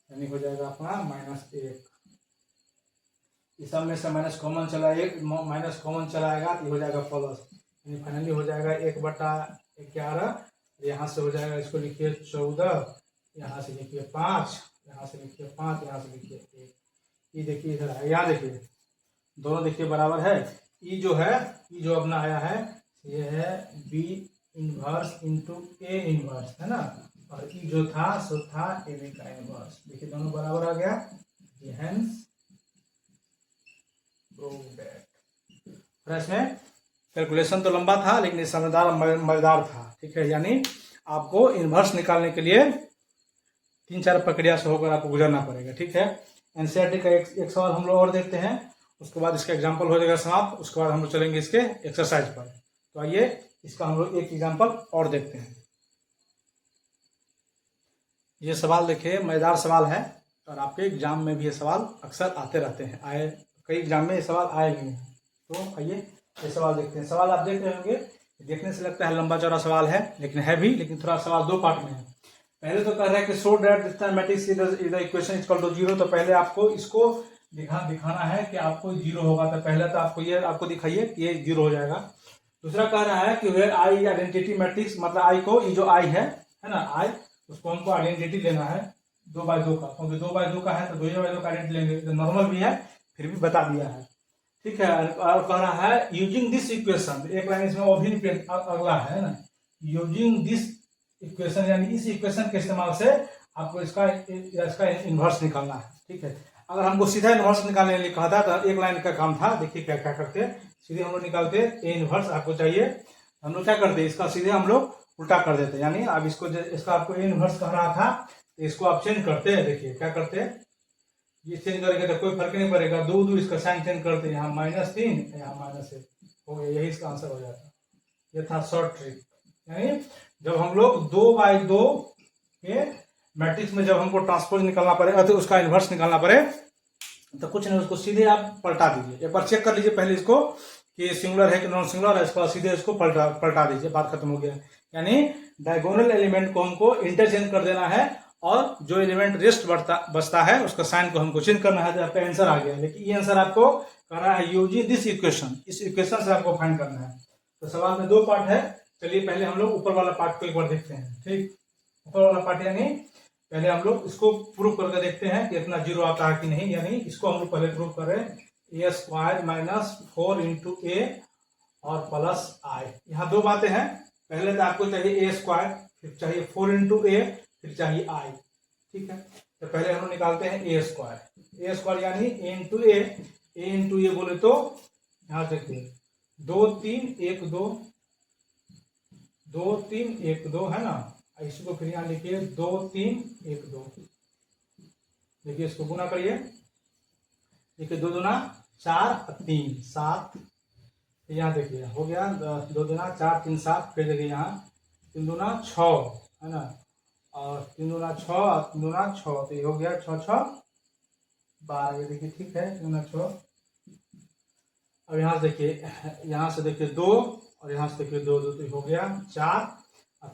यानी हो जाएगा अपना -1। इस सब में से माइनस कॉमन चलाएगा तो ये हो जाएगा प्लस, यानी फाइनली हो जाएगा 1/11। यहाँ से हो जाएगा, इसको लिखिए 14, यहाँ से लिखिए 5, यहाँ से लिखिए 5, यहाँ से लिखिए 1। ये देखिए इधर है, यहाँ देखिए दोनों देखिए बराबर है। ई जो है, ई जो अपना आया है ये है B inverse into A inverse, है ना, और ई जो था सो था AB का इनवर्स। देखिए दोनों बराबर आ गया, हेंस इसमें कैलकुलेशन तो लंबा था लेकिन समझदार मजेदार था, ठीक है, यानी आपको इनवर्स निकालने के लिए 3-4 प्रक्रिया से होकर आपको गुजरना पड़ेगा, ठीक है। एनसीईआरटी का एक सवाल हम लोग और देखते हैं, उसके बाद इसका एग्जाम्पल हो जाएगा समाप्त, उसके बाद हम लोग चलेंगे इसके एक्सरसाइज पर। तो आइए इसका हम लोग एक एग्जाम्पल और देखते हैं। ये सवाल देखिए मजेदार सवाल है और आपके एग्जाम में भी ये सवाल अक्सर आते रहते हैं, कई एग्जाम में ये सवाल आए भी हैं। तो आइए ये सवाल देखते हैं। सवाल आप देख रहे होंगे, देखने से लगता है लंबा चौड़ा सवाल है, लेकिन है भी, लेकिन थोड़ा सवाल 2 पार्ट में है। पहले तो कह रहा है कि show that distance matrix is the equation is equal to 0, तो पहले आपको इसको दिखाना है कि आपको 0 होगा, तो पहले तो आपको दिखाइए कि ये 0 हो जाएगा। दूसरा कह रहा है कि वेयर आई आइडेंटिटी मैट्रिक्स, मतलब आई को, ये जो आई है ना आई, उसको हमको आइडेंटिटी लेना है 2x2 का, क्योंकि 2x2 का है तो 2x2 का आइडेंटिटी लेंगे, तो नॉर्मल भी है फिर भी बता दिया है, ठीक है। और कह रहा है यूजिंग दिस इक्वेशन, एक लाइन इसमें और भी अगला है ना, यूजिंग दिस इक्वेशन, यानी इस इक्वेशन के इस्तेमाल से आपको इसका इन्वर्स निकालना है, ठीक है। अगर हमको सीधा इन्वर्स निकालने के लिए कहा था तो एक लाइन का काम था। देखिए क्या क्या करते, सीधे हम लोग निकालते ए इन्वर्स आपको चाहिए, हम लोग क्या करते, इसका सीधे हम लोग उल्टा कर देते, यानी अब इसका आपको ए इन्वर्स कह रहा था तो इसको आप चेंज करते हैं। देखिए क्या करते हैं, ये चेंज करेंगे तो कोई फर्क नहीं पड़ेगा, 2 इसका साइन चेंज करते हैं, यहाँ -3 यहाँ -1 हो गया, यही इसका आंसर हो जाता। ये था शॉर्ट ट्रिक, यानी जब हम लोग 2x2 के मैट्रिक्स में जब हमको ट्रांसपोज निकालना पड़े तो उसका इन्वर्स निकालना पड़े तो कुछ नहीं, उसको सीधे आप पलटा दीजिए। एक बार चेक कर लीजिए पहले इसको कि सिंगुलर है कि नॉन सिंगुलर है, इसको सीधे इसको पलटा दीजिए, बात खत्म हो गया। यानी डायगोनल एलिमेंट को हमको इंटरचेंज कर देना है और जो एलिमेंट रेस्ट बचता है उसका साइन को हमको चेंज करना है, तो आपका आंसर आ गया। लेकिन ये आंसर आपको कह रहा है यूजिंग दिस इक्वेशन, इस इक्वेशन से आपको फाइंड करना है। तो सवाल में 2 पार्ट है, चलिए पहले हम लोग ऊपर वाला पार्ट को एक बार देखते हैं, ठीक। ऊपर वाला पार्ट यानी पहले हम लोग इसको प्रूव करके देखते हैं कि इतना 0 आता है कि नहीं, यानी इसको हम लोग पहले प्रूव करें। a² - 4 × a और प्लस i, यहाँ 2 बातें हैं। पहले तो आपको चाहिए a², फिर चाहिए 4 × a, फिर चाहिए i, ठीक है। तो पहले हम लोग निकालते हैं a² यानी a × a बोले तो यहाँ देखिए 2 3 1 2 2 3 1 2 है ना, इसको फिर यहाँ लिखिए 2 3 1 2। देखिए इसको गुना करिए, देखिए 2 दूना 4 3 7, यहाँ देखिए हो गया 2 दूना 4 3 7, फिर देखिए यहाँ 3 दूना 6 है ना, और 3 दूना 6 और 3 दूना 6, तो ये हो गया 6 6 12, ये देखिए ठीक है 3 दूना 6। अब यहाँ से देखिए, यहाँ से देखिए 2 और यहाँ से देखिए 2 2, तो हो गया 4, और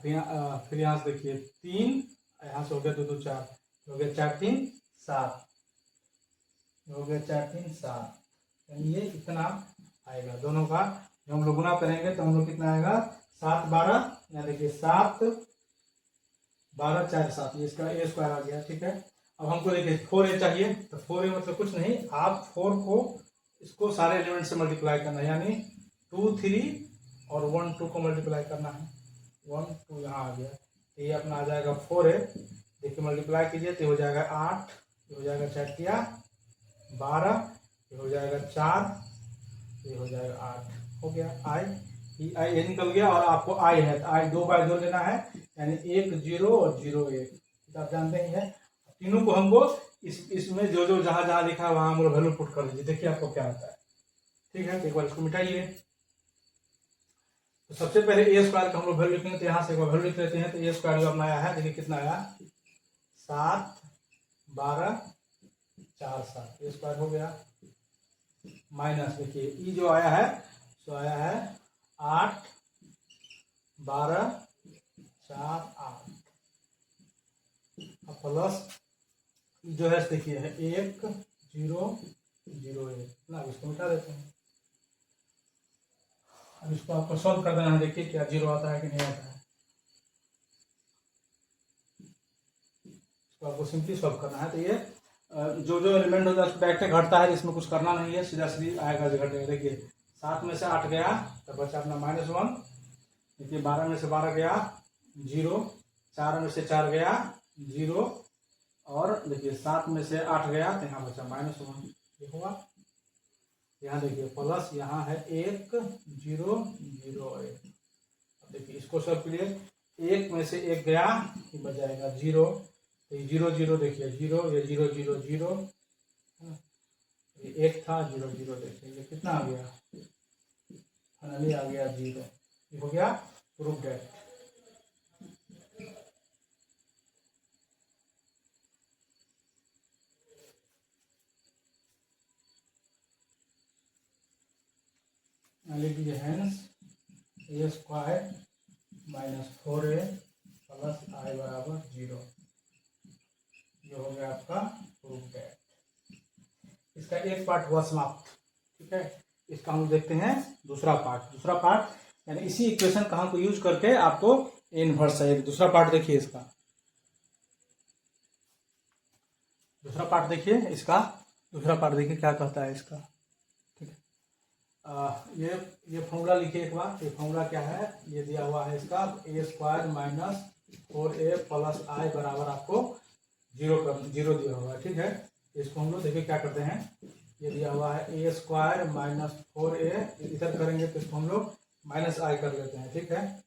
फिर यहाँ से देखिए 3, यहाँ से हो गया 2 2 4, हो गया 4 3 7, हो गया 4 3 7, यानी ये इतना आएगा दोनों का। जब हम लोग गुना करेंगे तो हम लोग कितना आएगा 7 12, यहाँ देखिए 7 12 4 7, ये इसका ए स्क्वायर आ गया। ठीक है, अब हमको देखिए 4a चाहिए, तो 4a मतलब कुछ नहीं, आप 4 को इसको सारे एलिमेंट से मल्टीप्लाई करना है, यानी 2 3 और 1 2 को मल्टीप्लाई करना है। 1 2 यहाँ आ गया, तो ये अपना आ जाएगा 4a। देखिए मल्टीप्लाई कीजिए तो हो जाएगा 8, ये हो जाएगा 4 तिया 12, ये हो जाएगा 4, ये हो जाएगा 8, हो गया आई ये निकल गया। और आपको आई है तो आई 2 बाय 2 लेना है, यानी 1 0 और 0 1, तो आप जानते ही है। तीनों को हमको इसमें जो जो जहां जहां लिखा है वहां हम लोग वैल्यू पुट कर लीजिए, देखिए आपको क्या आता है। ठीक है, तो एक बार इसको मिटाइए। तो सबसे पहले ए स्क्वायर का हम लोग वैल्यू लिखेंगे, तो यहाँ से एक बार वैल्यू लिख लेते हैं। तो ए स्क्वायर जो अपना आया है, देखिए कितना आया 7 12 4 7, ए स्क्वायर हो गया। माइनस देखिए ई जो आया है तो आया है 8 12 4 8, प्लस जो है देखिए है 1 0 0 1 ना, इसको मिटा देते हैं। अब इसको आपको सॉल्व कर देना है, देखिए क्या 0 आता है कि नहीं आता है। इसको आपको सिंपली सॉल्व करना है। तो ये जो जो एलिमेंट होता है उसको डायरेक्ट घटता है, इसमें कुछ करना नहीं है, सीधा सीधी आएगा जो घटेगा। देखिए 7 में से 8 गया तो बचा अपना -1, देखिए 12 में से 12 गया 0, 4 में से 4 गया 0, और देखिए 7 में से 8 गया तो यहाँ बचा -1, ये हुआ। यहाँ देखिए प्लस यहाँ है 1 0 0 1। अब देखिए इसको सॉल्व कीजिए, 1 में से 1 गया ये बच जाएगा 0, तो 0 0 देखिए 0, ये 0 0 0, ये 1 था 0 0, देखिए ये कितना आ गया, फाइनली आ गया 0। ये हो गया प्रूफ दैट। लिख दीजिए hence A square minus 4a plus I बराबर 0। ये हो गया आपका प्रूफ दैट। इसका एक पार्ट हुआ समाप्त। ठीक है, इसका हम देखते हैं दूसरा पार्ट यानी इसी इक्वेशन का हमको यूज करके आपको इनवर्स है। दूसरा पार्ट देखिए, इसका दूसरा पार्ट देखिए, इसका दूसरा पार्ट देखिए क्या कहता है इसका। ठीक है, ये फॉर्मूला लिखिए एक बार। ये फॉर्मूला क्या है, ये दिया हुआ है इसका ए square minus 4a plus I बराबर आपको 0 दिया हुआ है। ठीक है, इसको हम लोग देखिए क्या करते हैं, ये दिया हुआ है ए स्क्वायर माइनस 4a, इधर करेंगे तो इसको हम लोग माइनस आई कर लेते हैं। ठीक है,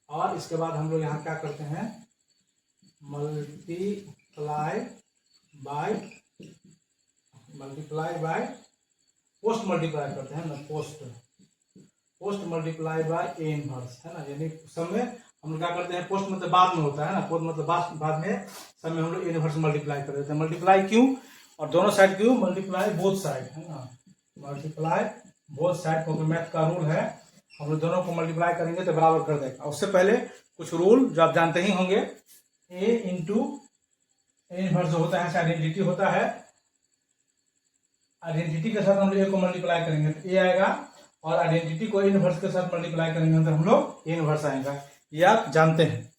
और इसके बाद हम लोग यहाँ क्या करते हैं, मल्टीप्लाई बाय पोस्ट मल्टीप्लाई करते हैं ना, post multiply by A inverse है ना, यानी सब में हम लोग क्या करते हैं, पोस्ट मतलब बाद में होता है ना, पोस्ट मतलब बाद में, सब में हम लोग ए इनवर्स मल्टीप्लाई कर देते हैं। मल्टीप्लाई क्यों, और दोनों साइड क्यों, मल्टीप्लाई बोथ साइड है ना, मल्टीप्लाई बोथ साइड, क्योंकि मैथ का रूल है हम लोग दोनों को मल्टीप्लाई करेंगे तो बराबर कर देगा। उससे पहले कुछ रूल जो आप जानते ही होंगे, ए इंटू ए इनवर्स जो होता है आइडेंटिटी होता है, आइडेंटिटी के साथ हम लोग ए को मल्टीप्लाई करेंगे तो ए आएगा, और आइडेंटिटी को इनवर्स के साथ मल्टीप्लाई करेंगे तो हम लोग ए इनवर्स आएगा। ये आप जानते हैं।